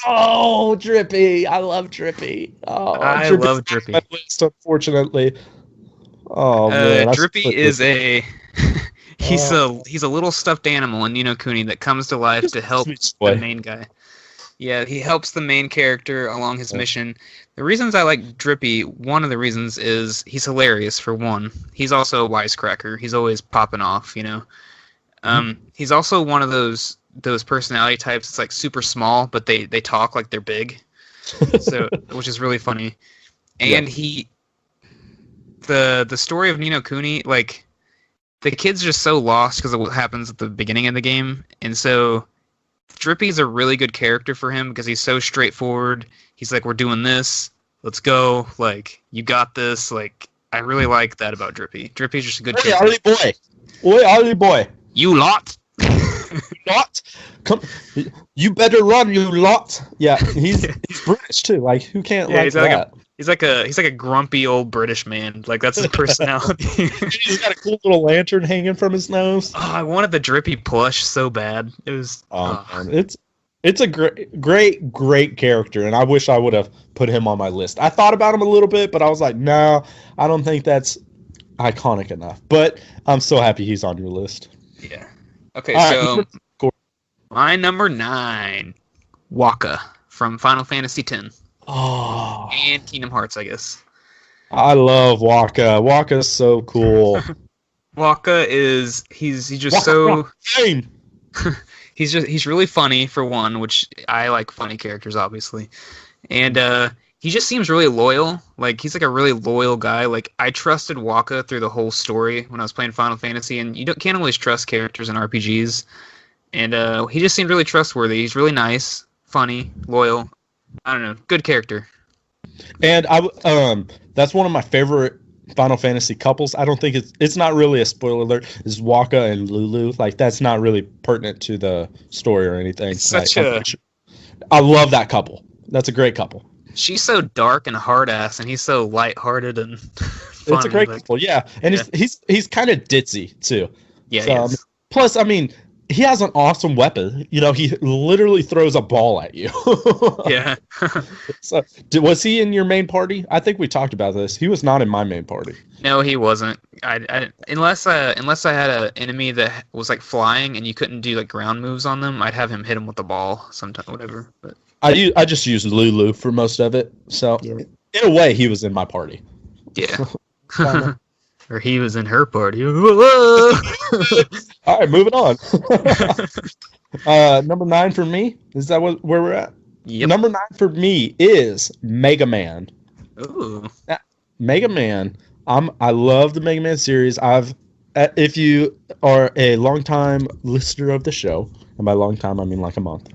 Oh, Drippy. I love Drippy. Oh, I love Drippy. My list, unfortunately. Oh, man. Drippy is he's a little stuffed animal in Nino Kuni that comes to life to help the main guy. Yeah, he helps the main character along his mission. The reasons I like Drippy, one of the reasons is he's hilarious, for one. He's also a wisecracker. He's always popping off, you know. He's also one of those personality types that's like super small, but they talk like they're big. So, which is really funny. And the story of Nino Kuni, like, the kid's just so lost because of what happens at the beginning of the game. And so Drippy's a really good character for him because he's so straightforward. He's like, we're doing this. Let's go. Like, you got this. Like, I really like that about Drippy. Drippy's just a good character. Ollie boy. Oi, Ollie boy. You lot. Lot. Come. You better run, you lot. Yeah, he's British too. Like, who can't like that? He's like a grumpy old British man. Like, that's his personality. He's got a cool little lantern hanging from his nose. Oh, I wanted the Drippy plush so bad. It was. Man. It's a great character, and I wish I would have put him on my list. I thought about him a little bit, but I was like, no, I don't think that's iconic enough. But I'm so happy he's on your list. Yeah. Okay, so my number 9, Waka from Final Fantasy X. Oh. And Kingdom Hearts, I guess. I love Waka. Waka's so cool. Waka is he's just he's really funny, for one, which I like funny characters, obviously. And he just seems really loyal. Like, he's like a really loyal guy. Like, I trusted Waka through the whole story when I was playing Final Fantasy, and you can't always trust characters in RPGs. And he just seemed really trustworthy. He's really nice, funny, loyal. I don't know, good character. And that's one of my favorite Final Fantasy couples. I don't think it's not really a spoiler alert. Is Waka and Lulu. Like, that's not really pertinent to the story or anything. I love that couple. That's a great couple. She's so dark and hard ass, and he's so lighthearted and funny. It's a great couple, yeah. And he's kind of ditzy too. Yeah. So, he is. Plus, I mean, he has an awesome weapon. You know, he literally throws a ball at you. Yeah. So, was he in your main party? I think we talked about this. He was not in my main party. No, he wasn't. Unless I had an enemy that was like flying and you couldn't do like ground moves on them, I'd have him hit him with the ball sometime, whatever. But I just used Lulu for most of it. So in a way, he was in my party. Yeah. Or he was in her party. All right, moving on. Number 9 for me. Is that where we're at? Yep. Number 9 for me is Mega Man. Ooh. Now, Mega Man. I love the Mega Man series. If you are a longtime listener of the show, and by long time I mean like a month,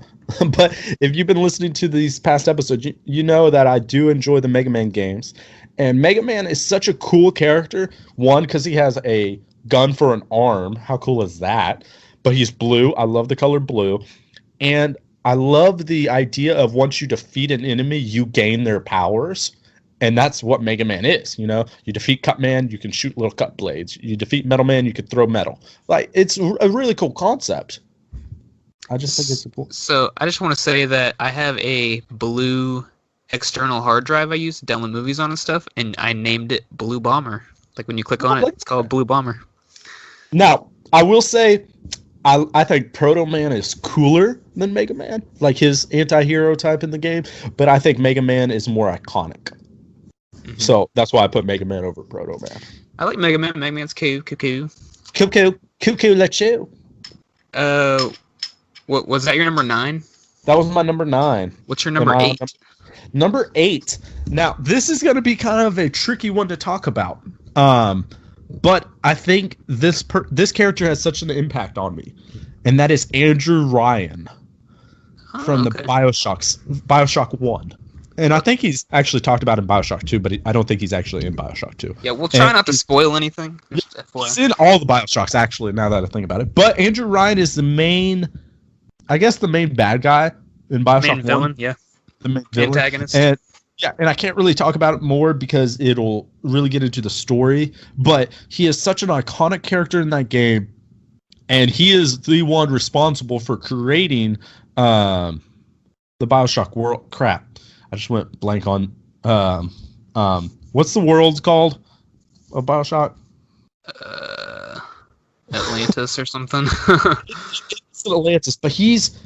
but if you've been listening to these past episodes, you know that I do enjoy the Mega Man games. And Mega Man is such a cool character. One, because he has a gun for an arm. How cool is that? But he's blue. I love the color blue. And I love the idea of once you defeat an enemy, you gain their powers. And that's what Mega Man is, you know? You defeat Cut Man, you can shoot little cut blades. You defeat Metal Man, you can throw metal. Like, it's a really cool concept. I just think it's cool. So I just want to say that I have a blue external hard drive I use to download movies on and stuff, and I named it Blue Bomber. Like when you click on it, it's called Blue Bomber. Now, I will say, I think Proto Man is cooler than Mega Man, like his anti-hero type in the game, but I think Mega Man is more iconic. Mm-hmm. So that's why I put Mega Man over Proto Man. I like Mega Man. Mega Man's cool. Let's you. What was that? Your number 9? That was my number 9. What's your number 8? Number 8. Now, this is going to be kind of a tricky one to talk about. But I think this character has such an impact on me, and that is Andrew Ryan from the Bioshock 1. And I think he's actually talked about in Bioshock 2, but I don't think he's actually in Bioshock 2. Yeah, we'll try not to spoil anything. He's in all the Bioshocks, actually, now that I think about it. But Andrew Ryan is the main bad guy in Bioshock 1. Villain, yeah. The main villain. Antagonist. And I can't really talk about it more because it'll really get into the story. But he is such an iconic character in that game, and he is the one responsible for creating the Bioshock world. Crap, I just went blank on what's the world called of Bioshock? Atlantis or something. It's Atlantis, but he's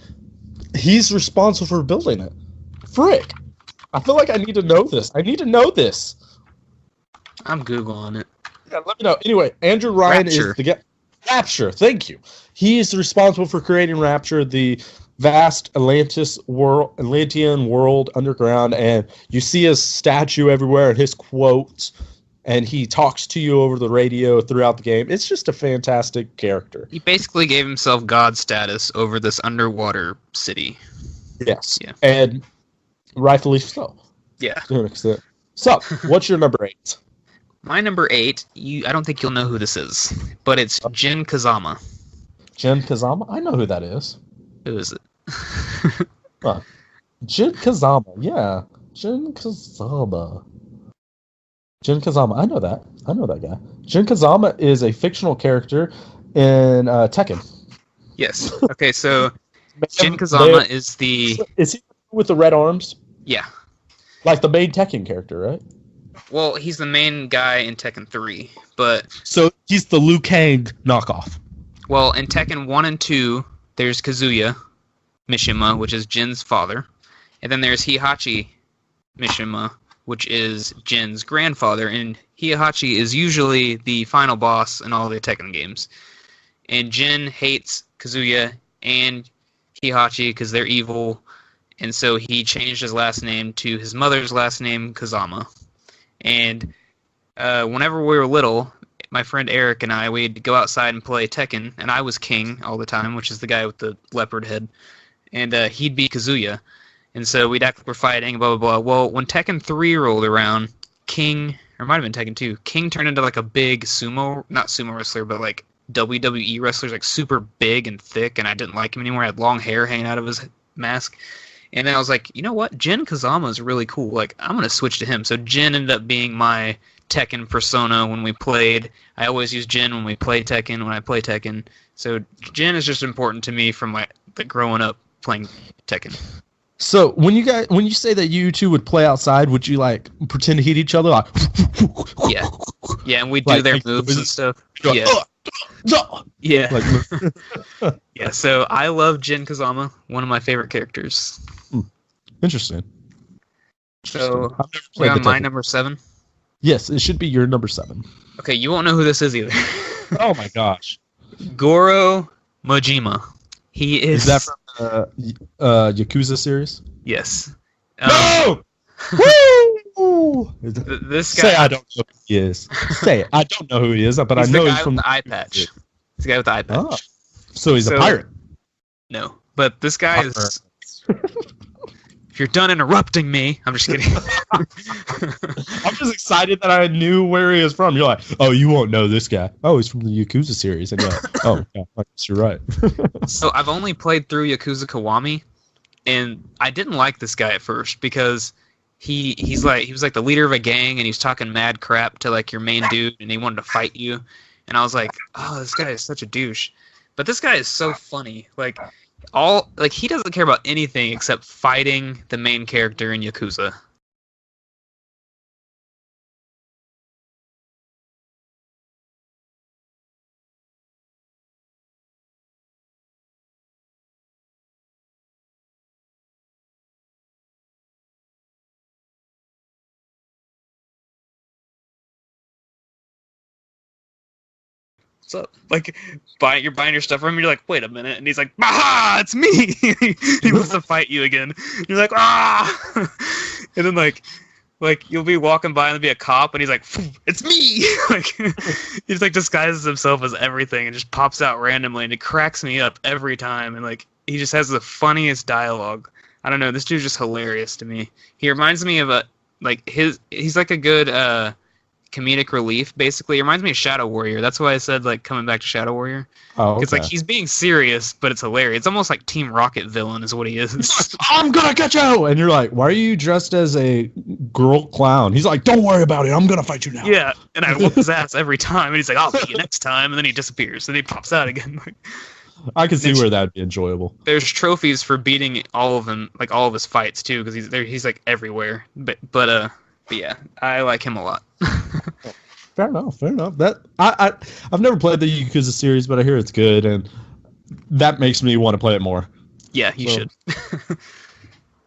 responsible for building it. Frick. I feel like I need to know this. I'm Googling it. Yeah, let me know. Anyway, Andrew Ryan is the guy. Rapture, thank you. He is responsible for creating Rapture, the vast Atlantean world underground, and you see his statue everywhere and his quotes, and he talks to you over the radio throughout the game. It's just a fantastic character. He basically gave himself god status over this underwater city. Yes. Yeah. And rightfully so. Yeah. To an extent. So, what's your number 8? My number 8, I don't think you'll know who this is, but it's Jin Kazama. Jin Kazama? I know who that is. Who is it? Jin Kazama, yeah. Jin Kazama. I know that guy. Jin Kazama is a fictional character in Tekken. Yes. Okay, so Jin Kazama is the... Is he with the red arms? Yeah. Like the main Tekken character, right? Well, he's the main guy in Tekken 3, but... So he's the Liu Kang knockoff. Well, in Tekken 1 and 2, there's Kazuya Mishima, which is Jin's father. And then there's Heihachi Mishima, which is Jin's grandfather. And Heihachi is usually the final boss in all the Tekken games. And Jin hates Kazuya and Heihachi because they're evil. And so he changed his last name to his mother's last name, Kazama. And whenever we were little, my friend Eric and I, we'd go outside and play Tekken, and I was King all the time, which is the guy with the leopard head. And he'd be Kazuya. And so we'd act like we're fighting, blah, blah, blah. Well, when Tekken 3 rolled around, King, or it might have been Tekken 2, King turned into like a big not sumo wrestler, but like WWE wrestler, like super big and thick, and I didn't like him anymore. He had long hair hanging out of his mask. And then I was like, you know what? Jin Kazama is really cool. Like, I'm going to switch to him. So Jin ended up being my Tekken persona when we played. I always use Jin when we play Tekken, when I play Tekken. So Jin is just important to me from like growing up playing Tekken. So when you say that you two would play outside, would you like pretend to hit each other? Like, yeah, and we do their moves and stuff. Yeah. Yeah. Like, yeah, so I love Jin Kazama, one of my favorite characters. Interesting. So, we on my number 7? Yes, it should be your number 7. Okay, you won't know who this is either. Oh my gosh. Goro Majima. He is... Is that from Yakuza series? Yes. No! Woo! This guy... Say I don't know who he is. Say it. I don't know who he is, but I know he's from the eye patch. He's the guy with the eye patch. Oh. So he's a pirate. No, but this guy is... If you're done interrupting me, I'm just kidding. I'm just excited that I knew where he was from. You're like, oh, you won't know this guy. Oh, he's from the Yakuza series. And you're like, oh, yeah, I guess you're right. So I've only played through Yakuza Kiwami, and I didn't like this guy at first because he was like the leader of a gang, and he was talking mad crap to like your main dude, and he wanted to fight you. And I was like, oh, this guy is such a douche. But this guy is so funny. Like he doesn't care about anything except fighting the main character in Yakuza. What's up? Like, you're buying your stuff from him, you're like, wait a minute. And he's like, aha, it's me! He wants to fight you again. You're like, ah! And then, like, you'll be walking by and there'll be a cop, and he's like, it's me! Like, he's like disguises himself as everything and just pops out randomly, and it cracks me up every time. And, like, he just has the funniest dialogue. I don't know, this dude's just hilarious to me. He reminds me of he's like a good, comedic relief, basically. It reminds me of Shadow Warrior. That's why I said, like, coming back to Shadow Warrior. Oh, okay. It's like he's being serious, but it's hilarious. It's almost like Team Rocket villain is what he is. I'm gonna catch you! And you're like, why are you dressed as a girl clown? He's like, don't worry about it. I'm gonna fight you now. Yeah, and I whoop his ass every time. And he's like, I'll beat you next time. And then he disappears. And he pops out again. I can see where that would be enjoyable. There's trophies for beating all of them, like all of his fights too, because he's like everywhere. But yeah, I like him a lot. Fair enough. That I've never played the Yakuza series, but I hear it's good, and that makes me want to play it more. Yeah, you should.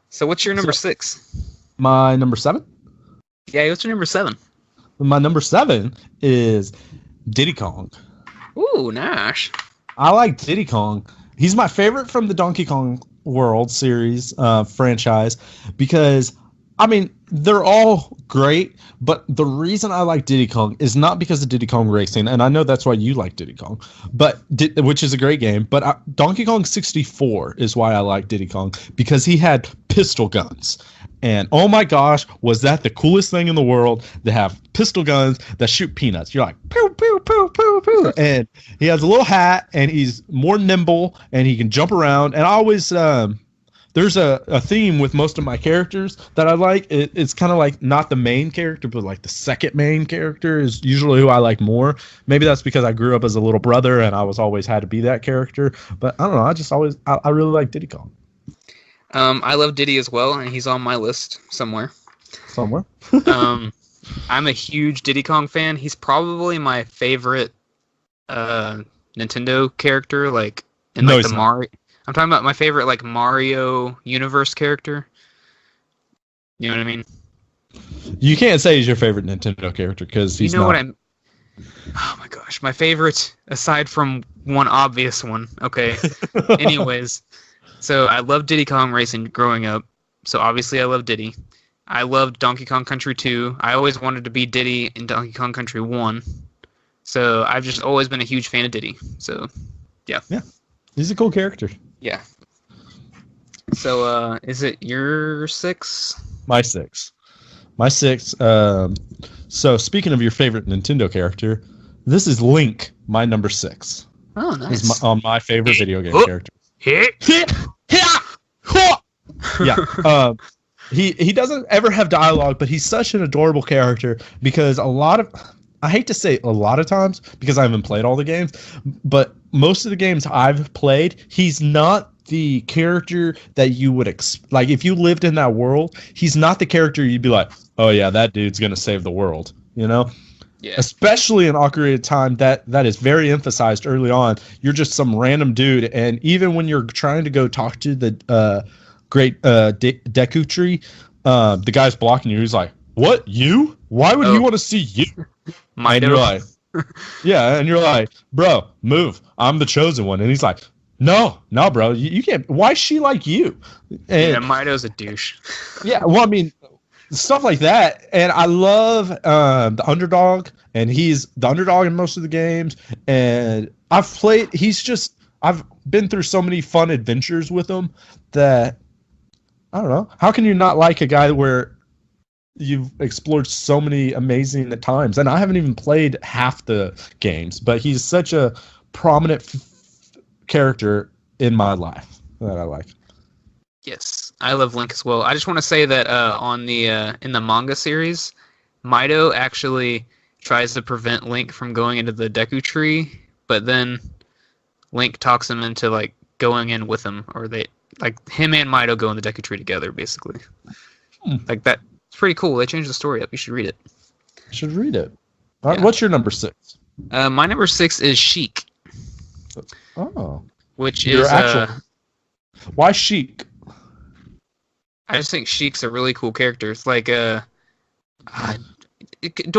So what's your number 6? My number 7? Yeah, what's your number 7? My number 7 is Diddy Kong. Ooh, nice. I like Diddy Kong. He's my favorite from the Donkey Kong World series franchise because, I mean, they're all great, but the reason I like Diddy Kong is not because of Diddy Kong Racing, and I know that's why you like Diddy Kong, which is a great game, but Donkey Kong 64 is why I like Diddy Kong, because he had pistol guns. And oh my gosh, was that the coolest thing in the world to have pistol guns that shoot peanuts. You're like, pew, pew, pew, pew, pew. And he has a little hat, and he's more nimble, and he can jump around. And I always... there's a theme with most of my characters that I like. It's kind of like not the main character, but like the second main character is usually who I like more. Maybe that's because I grew up as a little brother and I was always had to be that character. But I don't know. I really like Diddy Kong. I love Diddy as well, and he's on my list somewhere. I'm a huge Diddy Kong fan. He's probably my favorite Nintendo character, like in like the Mario. I'm talking about my favorite, like, Mario universe character. You know what I mean? You can't say he's your favorite Nintendo character because he's not. Oh my gosh, my favorite, aside from one obvious one. Okay. Anyways, so I loved Diddy Kong Racing growing up. So obviously I love Diddy. I loved Donkey Kong Country 2. I always wanted to be Diddy in Donkey Kong Country 1. So I've just always been a huge fan of Diddy. So, yeah. Yeah. He's a cool character. Yeah. So, is it your 6? My 6. So, speaking of your favorite Nintendo character, this is Link, my number 6. Oh, nice. He's my favorite video game character. Yeah. He doesn't ever have dialogue, but he's such an adorable character because I hate to say a lot of times because I haven't played all the games, but most of the games I've played, he's not the character that you would like if you lived in that world. He's not the character you'd be like, oh yeah, that dude's gonna save the world, you know? Yeah. Especially in Ocarina of Time, that is very emphasized early on. You're just some random dude, and even when you're trying to go talk to the great Deku Tree, the guy's blocking you. He's like, "What, you? Why would he want to see you?" And you're like, yeah, and you're like, bro, move. I'm the chosen one. And he's like, no, bro, you can't. Why is she like you? And, yeah, Mido's a douche. Yeah, well, I mean, stuff like that. And I love the underdog, and he's the underdog in most of the games. And I've been through so many fun adventures with him that, I don't know. How can you not like a guy where you've explored so many amazing times? And I haven't even played half the games, but he's such a prominent character in my life that I like. Yes. I love Link as well. I just want to say that on the in the manga series, Mido actually tries to prevent Link from going into the Deku Tree, but then Link talks him into like going in with him, or they like him and Mido go in the Deku Tree together, basically. Like that. It's pretty cool. They changed the story up. You should read it. I should read it. All right, what's your number 6? My number 6 is Sheik. Oh, which your is actual. Why Sheik? I just think Sheik's a really cool character. It's like do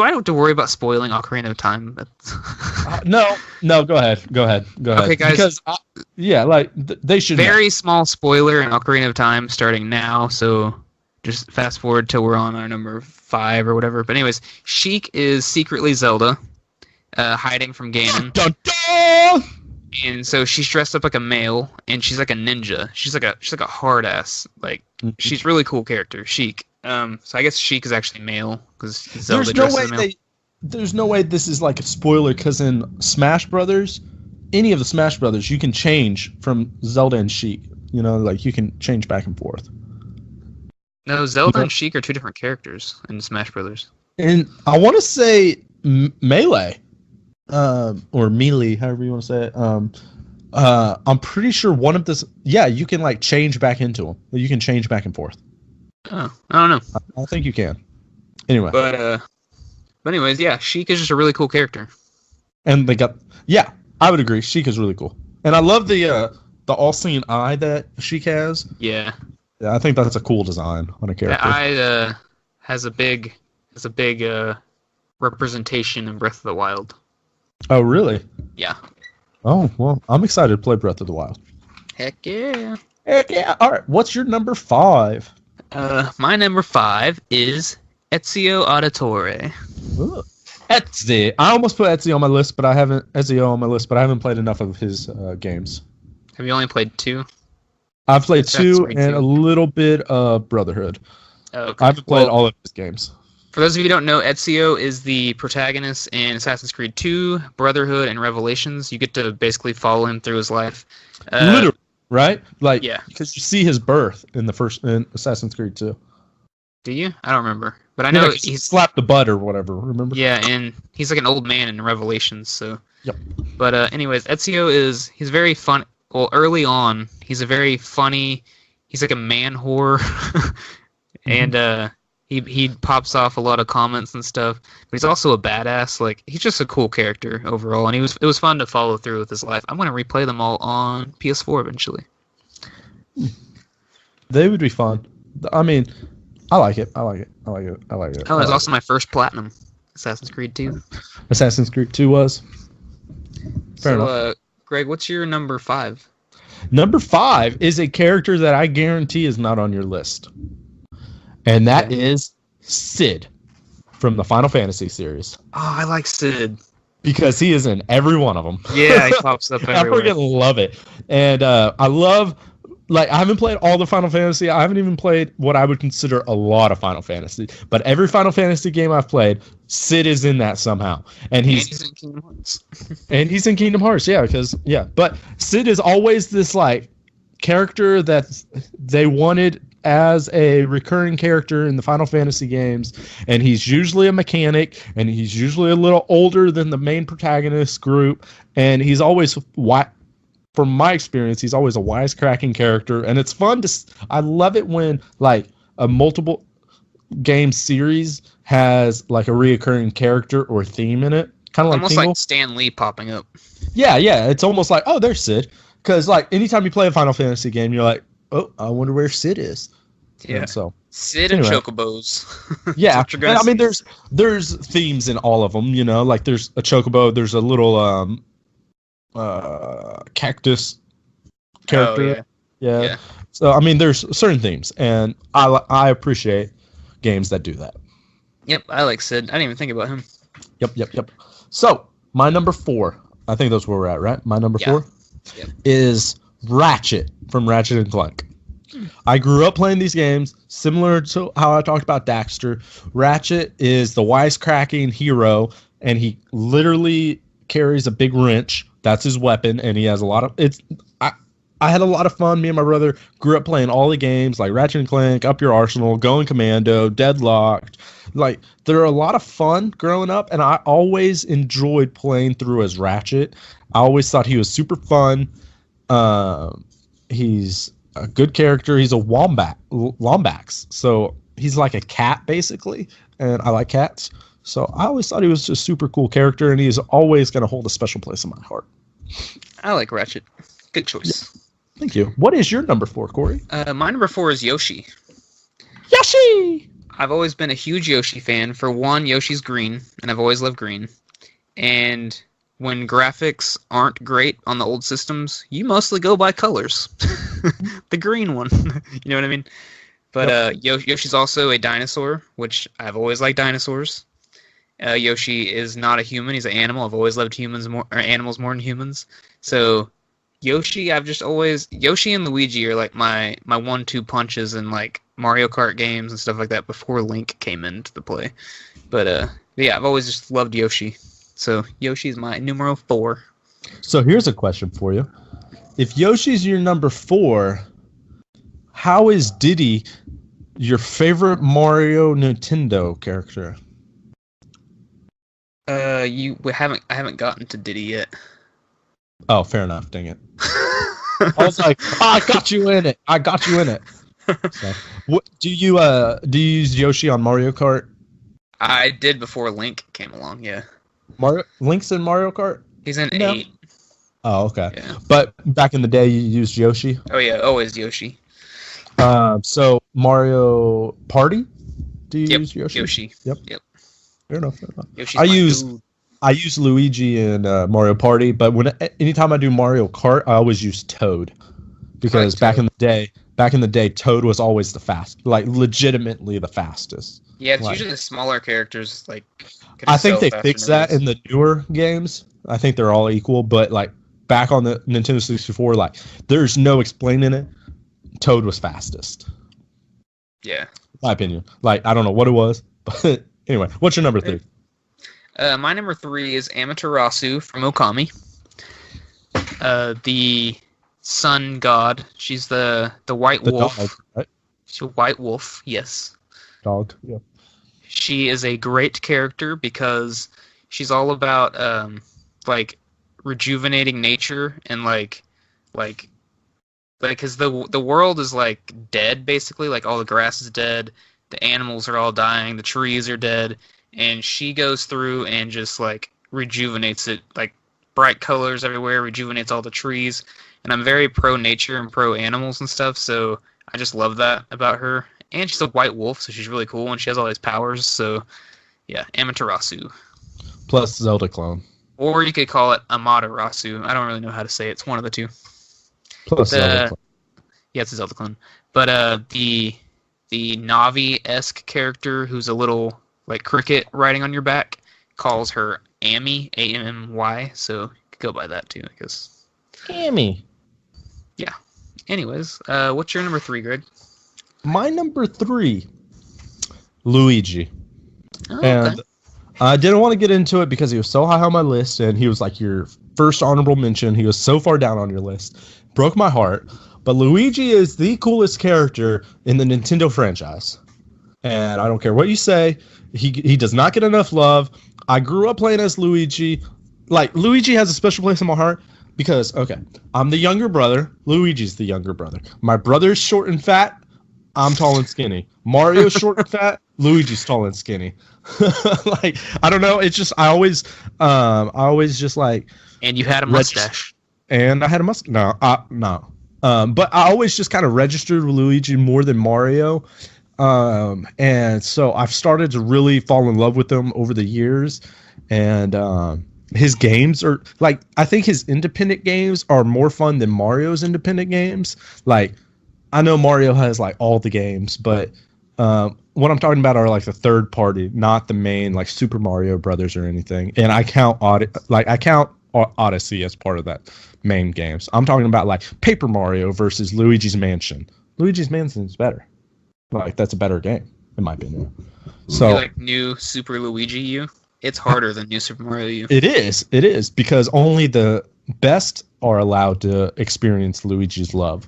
I have to worry about spoiling Ocarina of Time? No. Go ahead. Okay, guys. Because they should. Very small spoiler in Ocarina of Time starting now. So just fast forward till we're on our number 5 or whatever. But anyways, Sheik is secretly Zelda, hiding from Ganon. Dun, dun! And so she's dressed up like a male, and she's like a ninja. She's like a hard ass. Like she's a really cool character, Sheik. So I guess Sheik is actually male because Zelda dresses as male. There's no way this is like a spoiler because in Smash Brothers, any of the Smash Brothers, you can change from Zelda and Sheik. You know, like you can change back and forth. No, Zelda and Sheik are 2 different characters in Smash Brothers. And I want to say Melee. Or Melee, however you want to say it. I'm pretty sure one of this. Yeah, you can like change back into them. You can change back and forth. Oh, I don't know. I think you can. Anyway, but anyways, yeah, Sheik is just a really cool character. And they got I would agree. Sheik is really cool, and I love the all-seeing eye that Sheik has. Yeah, I think that's a cool design on a character. That eye has a big representation in Breath of the Wild. Oh, really? Yeah. Oh, well, I'm excited to play Breath of the Wild. Heck yeah. Heck yeah. All right, what's your number 5? My number 5 is Ezio Auditore. Ooh. Ezio. I almost put Ezio on my list, but I haven't played enough of his games. Have you only played 2? I've played 2 and a little bit of Brotherhood. Oh, okay. I haven't played all of his games. For those of you who don't know, Ezio is the protagonist in Assassin's Creed 2, Brotherhood, and Revelations. You get to basically follow him through his life. Literally, right? Like, yeah. Because you see his birth in Assassin's Creed 2. Do you? I don't remember. But I know he's slapped the butt or whatever, remember? Yeah, and he's like an old man in Revelations, so... Yep. But anyways, Ezio he's very fun. Well, early on, he's a very funny... He's like a man whore. And he pops off a lot of comments and stuff. But he's also a badass. Like, he's just a cool character overall. And it was fun to follow through with his life. I'm going to replay them all on PS4 eventually. They would be fun. I mean... I like it. Oh, that's also my first platinum. Assassin's Creed 2. Assassin's Creed 2 was. Fair enough. Greg, what's your number 5? Number 5 is a character that I guarantee is not on your list. And that is Sid from the Final Fantasy series. Oh, I like Sid. Because he is in every one of them. Yeah, he pops up everywhere. I freaking love it. And I love... Like, I haven't played all the Final Fantasy. I haven't even played what I would consider a lot of Final Fantasy. But every Final Fantasy game I've played, Sid is in that somehow. And he's in Kingdom Hearts. And he's in Kingdom Hearts, yeah. But Sid is always this, like, character that they wanted as a recurring character in the Final Fantasy games. And he's usually a mechanic. And he's usually a little older than the main protagonist group. And he's always... From my experience, he's always a wisecracking character, and it's fun to. I love it when like a multiple game series has like a reoccurring character or theme in it, kind of like almost Tingle. like Stan Lee popping up. Yeah, it's almost like there's Sid, because like anytime you play a Final Fantasy game, you're like, I wonder where Sid is. Yeah. And so Sid and Chocobos. Yeah, and, I mean there's themes in all of them. You know, like there's a Chocobo, there's a little cactus character. Yeah. So I mean, there's certain themes, and I appreciate games that do that. Yep, I like Sid. I didn't even think about him. Yep. So my number 4, I think that's where we're at, right? My number 4 is Ratchet from Ratchet and Clank. I grew up playing these games, similar to how I talked about Daxter. Ratchet is the wisecracking hero, and he literally carries a big wrench. That's his weapon, and he has a lot of I had a lot of fun. Me and my brother grew up playing all the games like Ratchet and Clank, Up Your Arsenal, Going Commando, Deadlocked. Like they're a lot of fun growing up, and I always enjoyed playing through as Ratchet. I always thought he was super fun. He's a good character. He's a Wombax, so he's like a cat basically, and I like cats. So I always thought he was just a super cool character, and he's always going to hold a special place in my heart. I like Ratchet. Good choice. Yeah. Thank you. What is your number 4, Corey? My number 4 is Yoshi. Yoshi! I've always been a huge Yoshi fan. For one, Yoshi's green, and I've always loved green. And when graphics aren't great on the old systems, you mostly go by colors. The green one. You know what I mean? But Yoshi's also a dinosaur, which I've always liked dinosaurs. Yoshi is not a human. He's an animal. I've always loved animals more than humans. So Yoshi, Yoshi and Luigi are like my 1-2 punches in like Mario Kart games and stuff like that before Link came into the play. But yeah, I've always just loved Yoshi. So Yoshi's my numero 4. So here's a question for you. If Yoshi's your number 4, how is Diddy your favorite Mario Nintendo character? I haven't gotten to Diddy yet. Oh, fair enough. Dang it. I was like, I got you in it. So, what do you use Yoshi on Mario Kart? I did before Link came along. Yeah. Link's in Mario Kart? He's in 8. Oh, okay. Yeah. But back in the day, you used Yoshi? Oh, yeah. Always Yoshi. So Mario Party? Do you use Yoshi? Yoshi. Yep. Fair enough. I use Luigi in Mario Party, but anytime I do Mario Kart, I always use Toad because back in the day, Toad was always legitimately the fastest. Yeah, it's usually the smaller characters. I think they fixed that in the newer games. I think they're all equal, but like back on the Nintendo 64, there's no explaining it. Toad was fastest. Yeah. My opinion. I don't know what it was, but anyway, what's your number 3? My number 3 is Amaterasu from Okami. The sun god. She's the white wolf. Dog, right? She's a white wolf, yes. Dog, yeah. She is a great character because she's all about rejuvenating nature and because the world is dead basically, all the grass is dead, the animals are all dying, the trees are dead, and she goes through and just rejuvenates it, bright colors everywhere, rejuvenates all the trees. And I'm very pro nature and pro animals and stuff, so I just love that about her. And she's a white wolf, so she's really cool, and she has all these powers. So yeah, Amaterasu. Plus Zelda clone. Or you could call it Amaterasu. I don't really know how to say it. It's one of the two. Plus Zelda clone. Yeah, it's a Zelda clone. But the Navi-esque character who's a little cricket riding on your back calls her Amy, A-M-M-Y, so you could go by that too, I guess. Amy. Yeah. Anyways, what's your number 3, Greg? My number 3, Luigi. Oh, and okay. I didn't want to get into it because he was so high on my list, and he was your first honorable mention. He was so far down on your list. Broke my heart. But Luigi is the coolest character in the Nintendo franchise. And I don't care what you say. He does not get enough love. I grew up playing as Luigi. Luigi has a special place in my heart because, okay, I'm the younger brother. Luigi's the younger brother. My brother's short and fat. I'm tall and skinny. Mario's short and fat. Luigi's tall and skinny. I don't know. It's just I always just And you had a mustache. And I had a mustache. No. But I always just kind of registered with Luigi more than Mario. And so I've started to really fall in love with him over the years. And his games are I think his independent games are more fun than Mario's independent games. I know Mario has all the games, but what I'm talking about are the third party, not the main Super Mario Brothers or anything. And I count Odyssey as part of that main games. I'm talking about Paper Mario versus Luigi's Mansion. Luigi's Mansion is better. That's a better game in my opinion. So you New Super Luigi U? It's harder than New Super Mario U. It is because only the best are allowed to experience Luigi's love.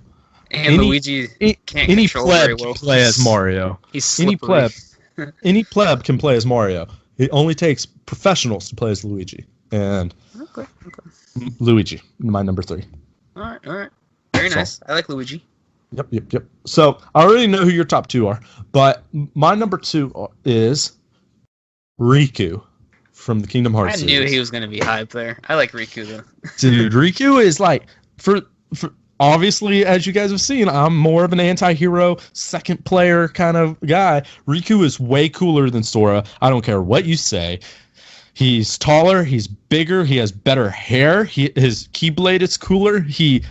And Luigi can't any control pleb very well. can play as Mario. He's Any slippery. any pleb can play as Mario. It only takes professionals to play as Luigi. And Okay. Luigi, my number 3. All right. Very nice. I like Luigi. Yep. So I already know who your top 2 are, but my number 2 is Riku from the Kingdom Hearts I knew series. he was going to be hype there. I like Riku, though. Dude, Riku is like, for obviously, as you guys have seen, I'm more of an anti-hero, second player kind of guy. Riku is way cooler than Sora. I don't care what you say. He's taller, he's bigger, he has better hair, his Keyblade is cooler, he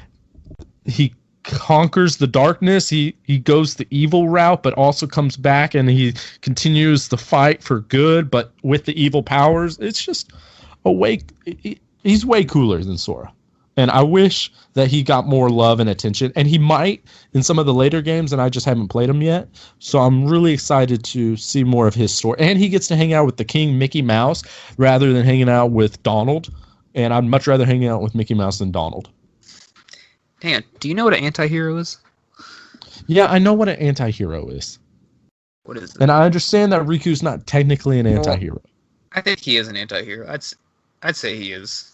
conquers the darkness, he goes the evil route, but also comes back and he continues the fight for good, but with the evil powers. It's just he's way cooler than Sora. And I wish that he got more love and attention. And he might in some of the later games, and I just haven't played them yet. So I'm really excited to see more of his story. And he gets to hang out with the King, Mickey Mouse, rather than hanging out with Donald. And I'd much rather hang out with Mickey Mouse than Donald. Dan, do you know what an anti-hero is? Yeah, I know what an anti-hero is. What is it? And I understand that Riku's not technically an anti-hero. I think he is an anti-hero. I'd say he is.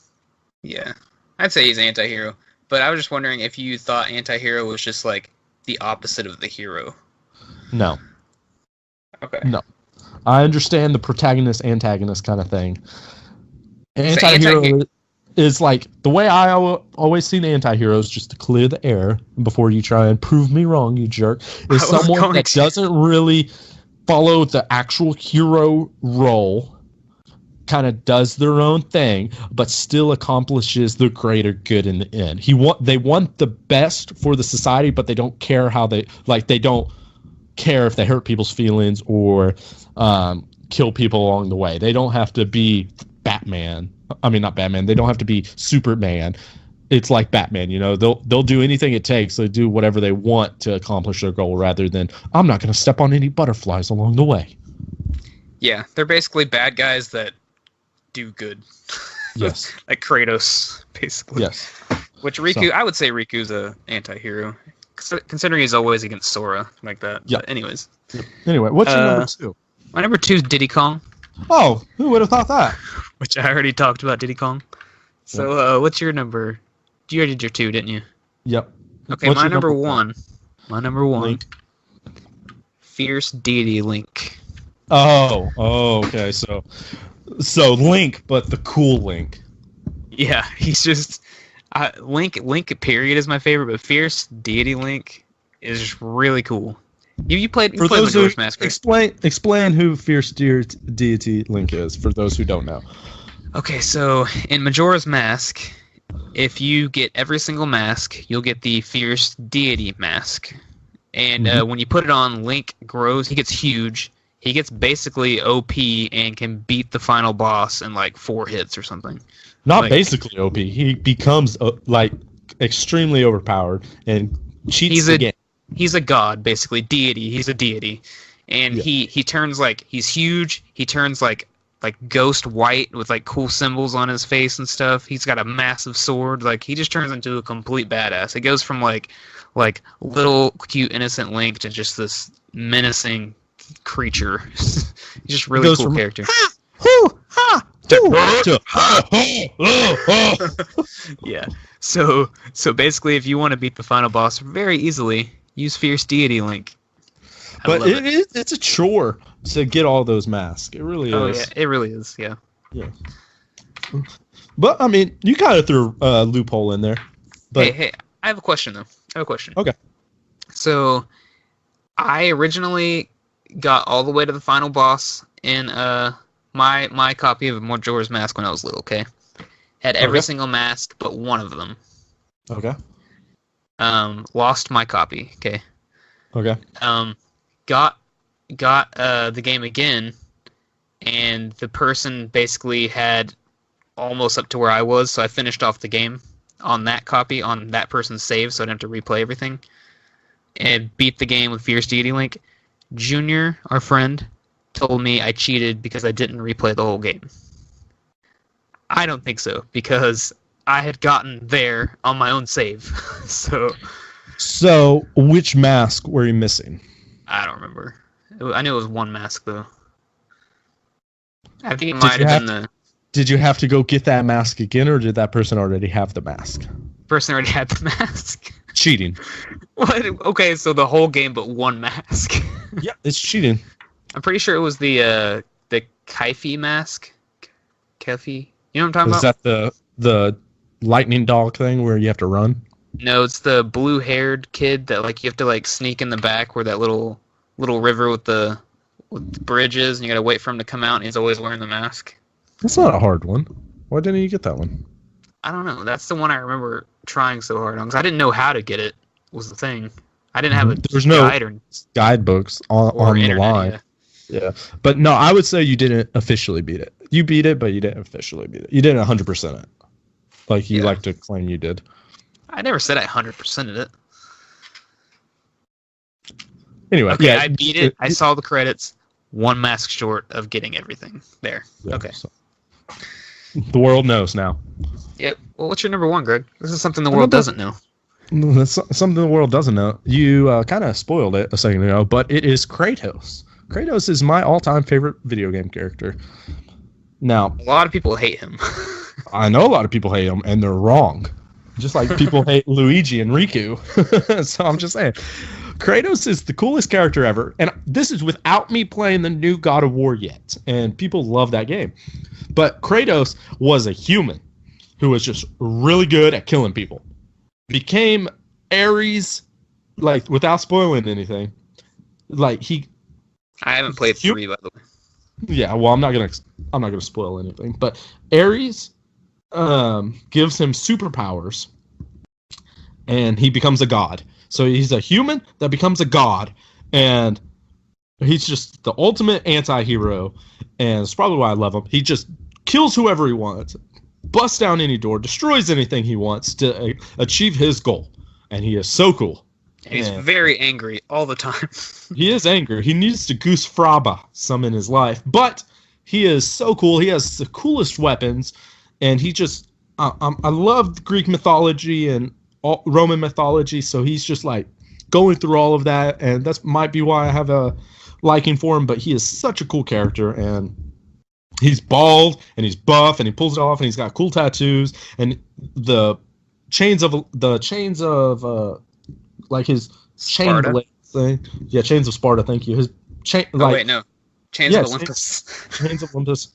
Yeah. I'd say he's an anti-hero. But I was just wondering if you thought anti-hero was just like the opposite of the hero. No. Okay. No. I understand the protagonist-antagonist kind of thing. Anti-hero is like, the way I always see the anti-heroes, just to clear the air before you try and prove me wrong, you jerk, is someone that doesn't really follow the actual hero role, kind of does their own thing, but still accomplishes the greater good in the end. They want the best for the society, but they don't care how they don't care if they hurt people's feelings or kill people along the way. They don't have to be Batman. I mean, not Batman. They don't have to be Superman. It's like Batman, they'll do anything it takes. They do whatever they want to accomplish their goal, rather than, I'm not going to step on any butterflies along the way. Yeah, they're basically bad guys that do good. Yes. Like Kratos, basically. Yes. Which Riku, I would say Riku's a anti-hero, considering he's always against Sora, like that. Yeah. But anyways. Anyway, what's your number 2? My number 2 is Diddy Kong. Oh, who would have thought that? Which I already talked about Diddy Kong. So, what's your number? You already did your 2, didn't you? Yep. Okay, What's my your number number 1. My number 1. Link. Fierce Deity Link. Oh, okay. So Link, but the cool Link. Yeah, he's just Link. Period is my favorite, but Fierce Deity Link is just really cool. You played Majora's Mask, right? Explain who Fierce Deity Link is for those who don't know. Okay, so in Majora's Mask, if you get every single mask, you'll get the Fierce Deity mask. And when you put it on, Link grows. He gets huge. He gets basically OP and can beat the final boss in like 4 hits or something. Not basically OP. He becomes extremely overpowered and cheats the game. He's a god, basically. Deity. He's a deity. And he turns he's huge. He turns like ghost white with like cool symbols on his face and stuff. He's got a massive sword. Like he just turns into a complete badass. It goes from like little cute innocent Link to just this menacing creature. He's just really cool character. Yeah. So basically, if you want to beat the final boss very easily, use Fierce Deity Link. But it's a chore to get all those masks. It really is. Oh yeah, it really is. Yeah. Yeah. But I mean, you kind of threw a loophole in there. But Hey, I have a question though. Okay. So, I originally got all the way to the final boss in my copy of Majora's Mask when I was little. Okay. Had every single mask but one of them. Okay. Lost my copy. Okay. Okay. Got the game again, and the person basically had almost up to where I was, so I finished off the game on that copy, on that person's save, so I didn't have to replay everything, and beat the game with Fierce Deity Link. Junior, our friend, told me I cheated because I didn't replay the whole game. I don't think so, because I had gotten there on my own save. So, which mask were you missing? I don't remember. I knew it was one mask though. I think it might have been the Did you have to go get that mask again, or did that person already have the mask? person already had the mask. Cheating. What? Okay, so the whole game but one mask. Yeah, it's cheating. I'm pretty sure it was the Kaifi mask. Kaifi. You know what I'm talking about? Is that the lightning dog thing where you have to run? No, it's the blue-haired kid that like you have to like sneak in the back where that little river with the bridge is, and you gotta wait for him to come out, and he's always wearing the mask. That's not a hard one. Why didn't you get that one? I don't know. That's the one I remember trying so hard on because I didn't know how to get it. Was the thing. I didn't have a There's no guide or guidebooks on the internet, line. Yeah, but no, I would say you didn't officially beat it. You beat it, but you didn't officially beat it. You didn't 100% it, like you like to claim you did. I never said I 100%ed it. Anyway, Okay, yeah, I beat it. I saw the credits. One mask short of getting everything there. Yeah, okay. so. The world knows now. Yep. Well, what's your number one, Greg? This is something the world doesn't know. That's something the world doesn't know. You kind of spoiled it a second ago, but it is Kratos. Kratos is my all-time favorite video game character. Now, A lot of people hate him. I know a lot of people hate him, and they're wrong. Just like people hate Luigi and Riku. So I'm just saying. Kratos is the coolest character ever, and this is without me playing the new God of War yet, and people love that game. But Kratos was a human who was just really good at killing people. Became Ares, like, without spoiling anything. Like, I haven't played 3, by the way. Yeah, well, I'm not gonna spoil anything, but Ares gives him superpowers, and he becomes a god. So he's a human that becomes a god, and he's just the ultimate anti-hero, and it's probably why I love him. He just kills whoever he wants, busts down any door, destroys anything he wants to achieve his goal, and he is so cool. And he's very angry all the time. He is angry. He needs to Goose Fraba some in his life, but he is so cool. He has the coolest weapons, and he just I love Greek mythology and Roman mythology, so he's just like going through all of that, and that might be why I have a liking for him. But he is such a cool character, and he's bald and he's buff and he pulls it off, and he's got cool tattoos, and the chains of like his chain blade thing. Yeah, Chains of Sparta. Thank you. His chain. Oh wait, no, Chains of Olympus. Chains of Olympus.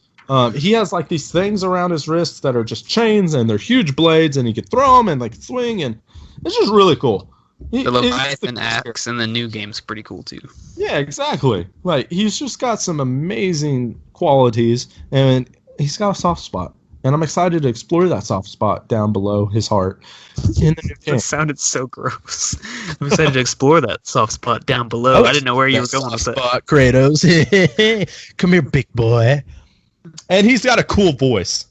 He has like these things around his wrists that are just chains, and they're huge blades, and he can throw them and like swing, and it's just really cool. The Leviathan axe in the new game's pretty cool too. Yeah, exactly. Like, he's just got some amazing qualities, and he's got a soft spot. And I'm excited to explore that soft spot down below his heart in the new game. That sounded so gross. I'm excited to explore that soft spot down below. I didn't know where you were going with that. Spot, Kratos. Come here, big boy. And he's got a cool voice.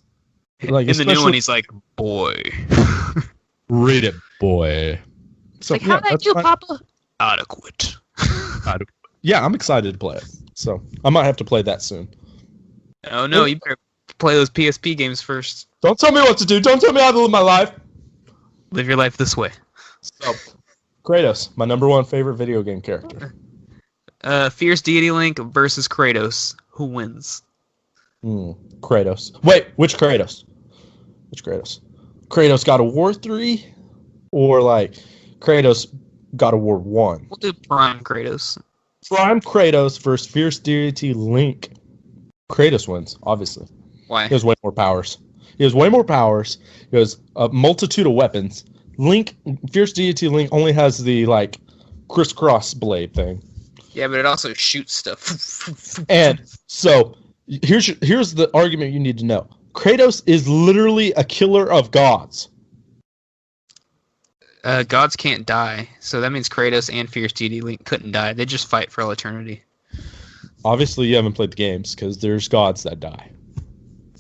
Like, in the new one, he's like, boy. Read it, boy. So, like, how did you, Papa? Adequate. Yeah, I'm excited to play it. So I might have to play that soon. Oh, no, you better play those PSP games first. Don't tell me what to do. Don't tell me how to live my life. Live your life this way. So, Kratos, my number one favorite video game character. Fierce Deity Link versus Kratos. Who wins? Kratos. Wait, which Kratos? Which Kratos? Kratos God of War 3? Or, like, Kratos God of War 1? We'll do Prime Kratos. Prime Kratos versus Fierce Deity Link. Kratos wins, obviously. Why? He has way more powers. He has a multitude of weapons. Fierce Deity Link only has the, like, crisscross blade thing. Yeah, but it also shoots stuff. And so here's the argument you need to know. Kratos is literally a killer of gods. Gods can't die, so that means Kratos and Fierce Deity Link couldn't die. They just fight for all eternity. Obviously, you haven't played the games because there's gods that die.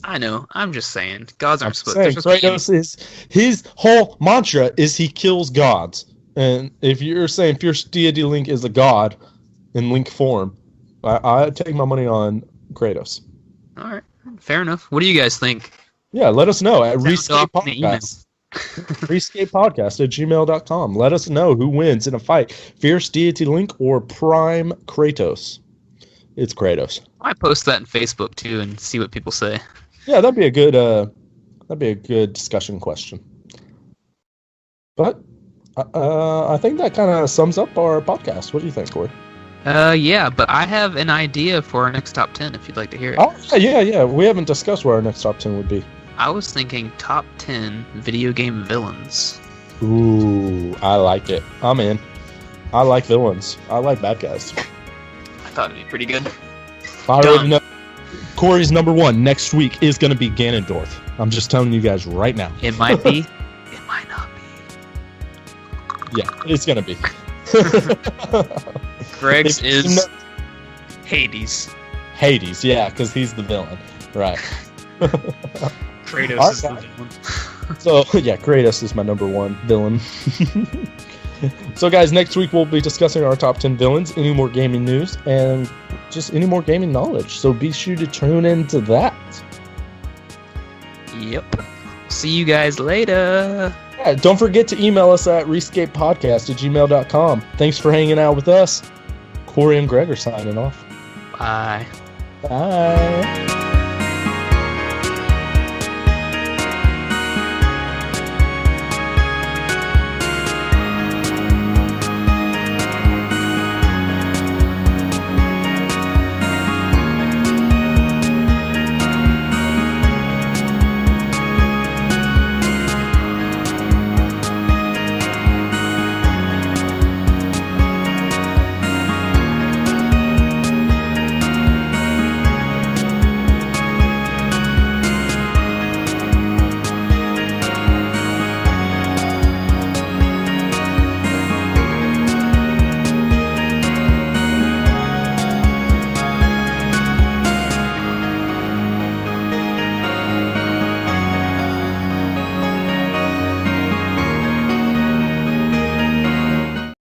I know. I'm just saying. Gods aren't split. Kratos is his whole mantra is he kills gods. And if you're saying Fierce Deity Link is a god in Link form, I take my money on Kratos. All right, fair enough. What do you guys think? Yeah, let us know at Sound Rescape off in the email. Podcast. RescapePodcast@gmail.com. Let us know who wins in a fight: Fierce Deity Link or Prime Kratos. It's Kratos. I might post that in Facebook too and see what people say. Yeah, that'd be a good discussion question. But I think that kind of sums up our podcast. What do you think, Corey? Yeah, but I have an idea for our next top 10 if you'd like to hear it. Oh, yeah. We haven't discussed where our next top 10 would be. I was thinking top 10 video game villains. Ooh, I like it. I'm in. I like villains. I like bad guys. I thought it'd be pretty good. I already know. Corey's number one next week is going to be Ganondorf. I'm just telling you guys right now. It might be. It might not be. Yeah, it's going to be. Greg's is Hades. Hades, yeah, because he's the villain. Right. Kratos is the villain. So, yeah, Kratos is my number one villain. So, guys, next week we'll be discussing our top 10 villains, any more gaming news, and just any more gaming knowledge. So be sure to tune into that. Yep. See you guys later. Yeah, don't forget to email us at rescapepodcast@gmail.com. Thanks for hanging out with us. Corey and Greg are signing off. Bye. Bye.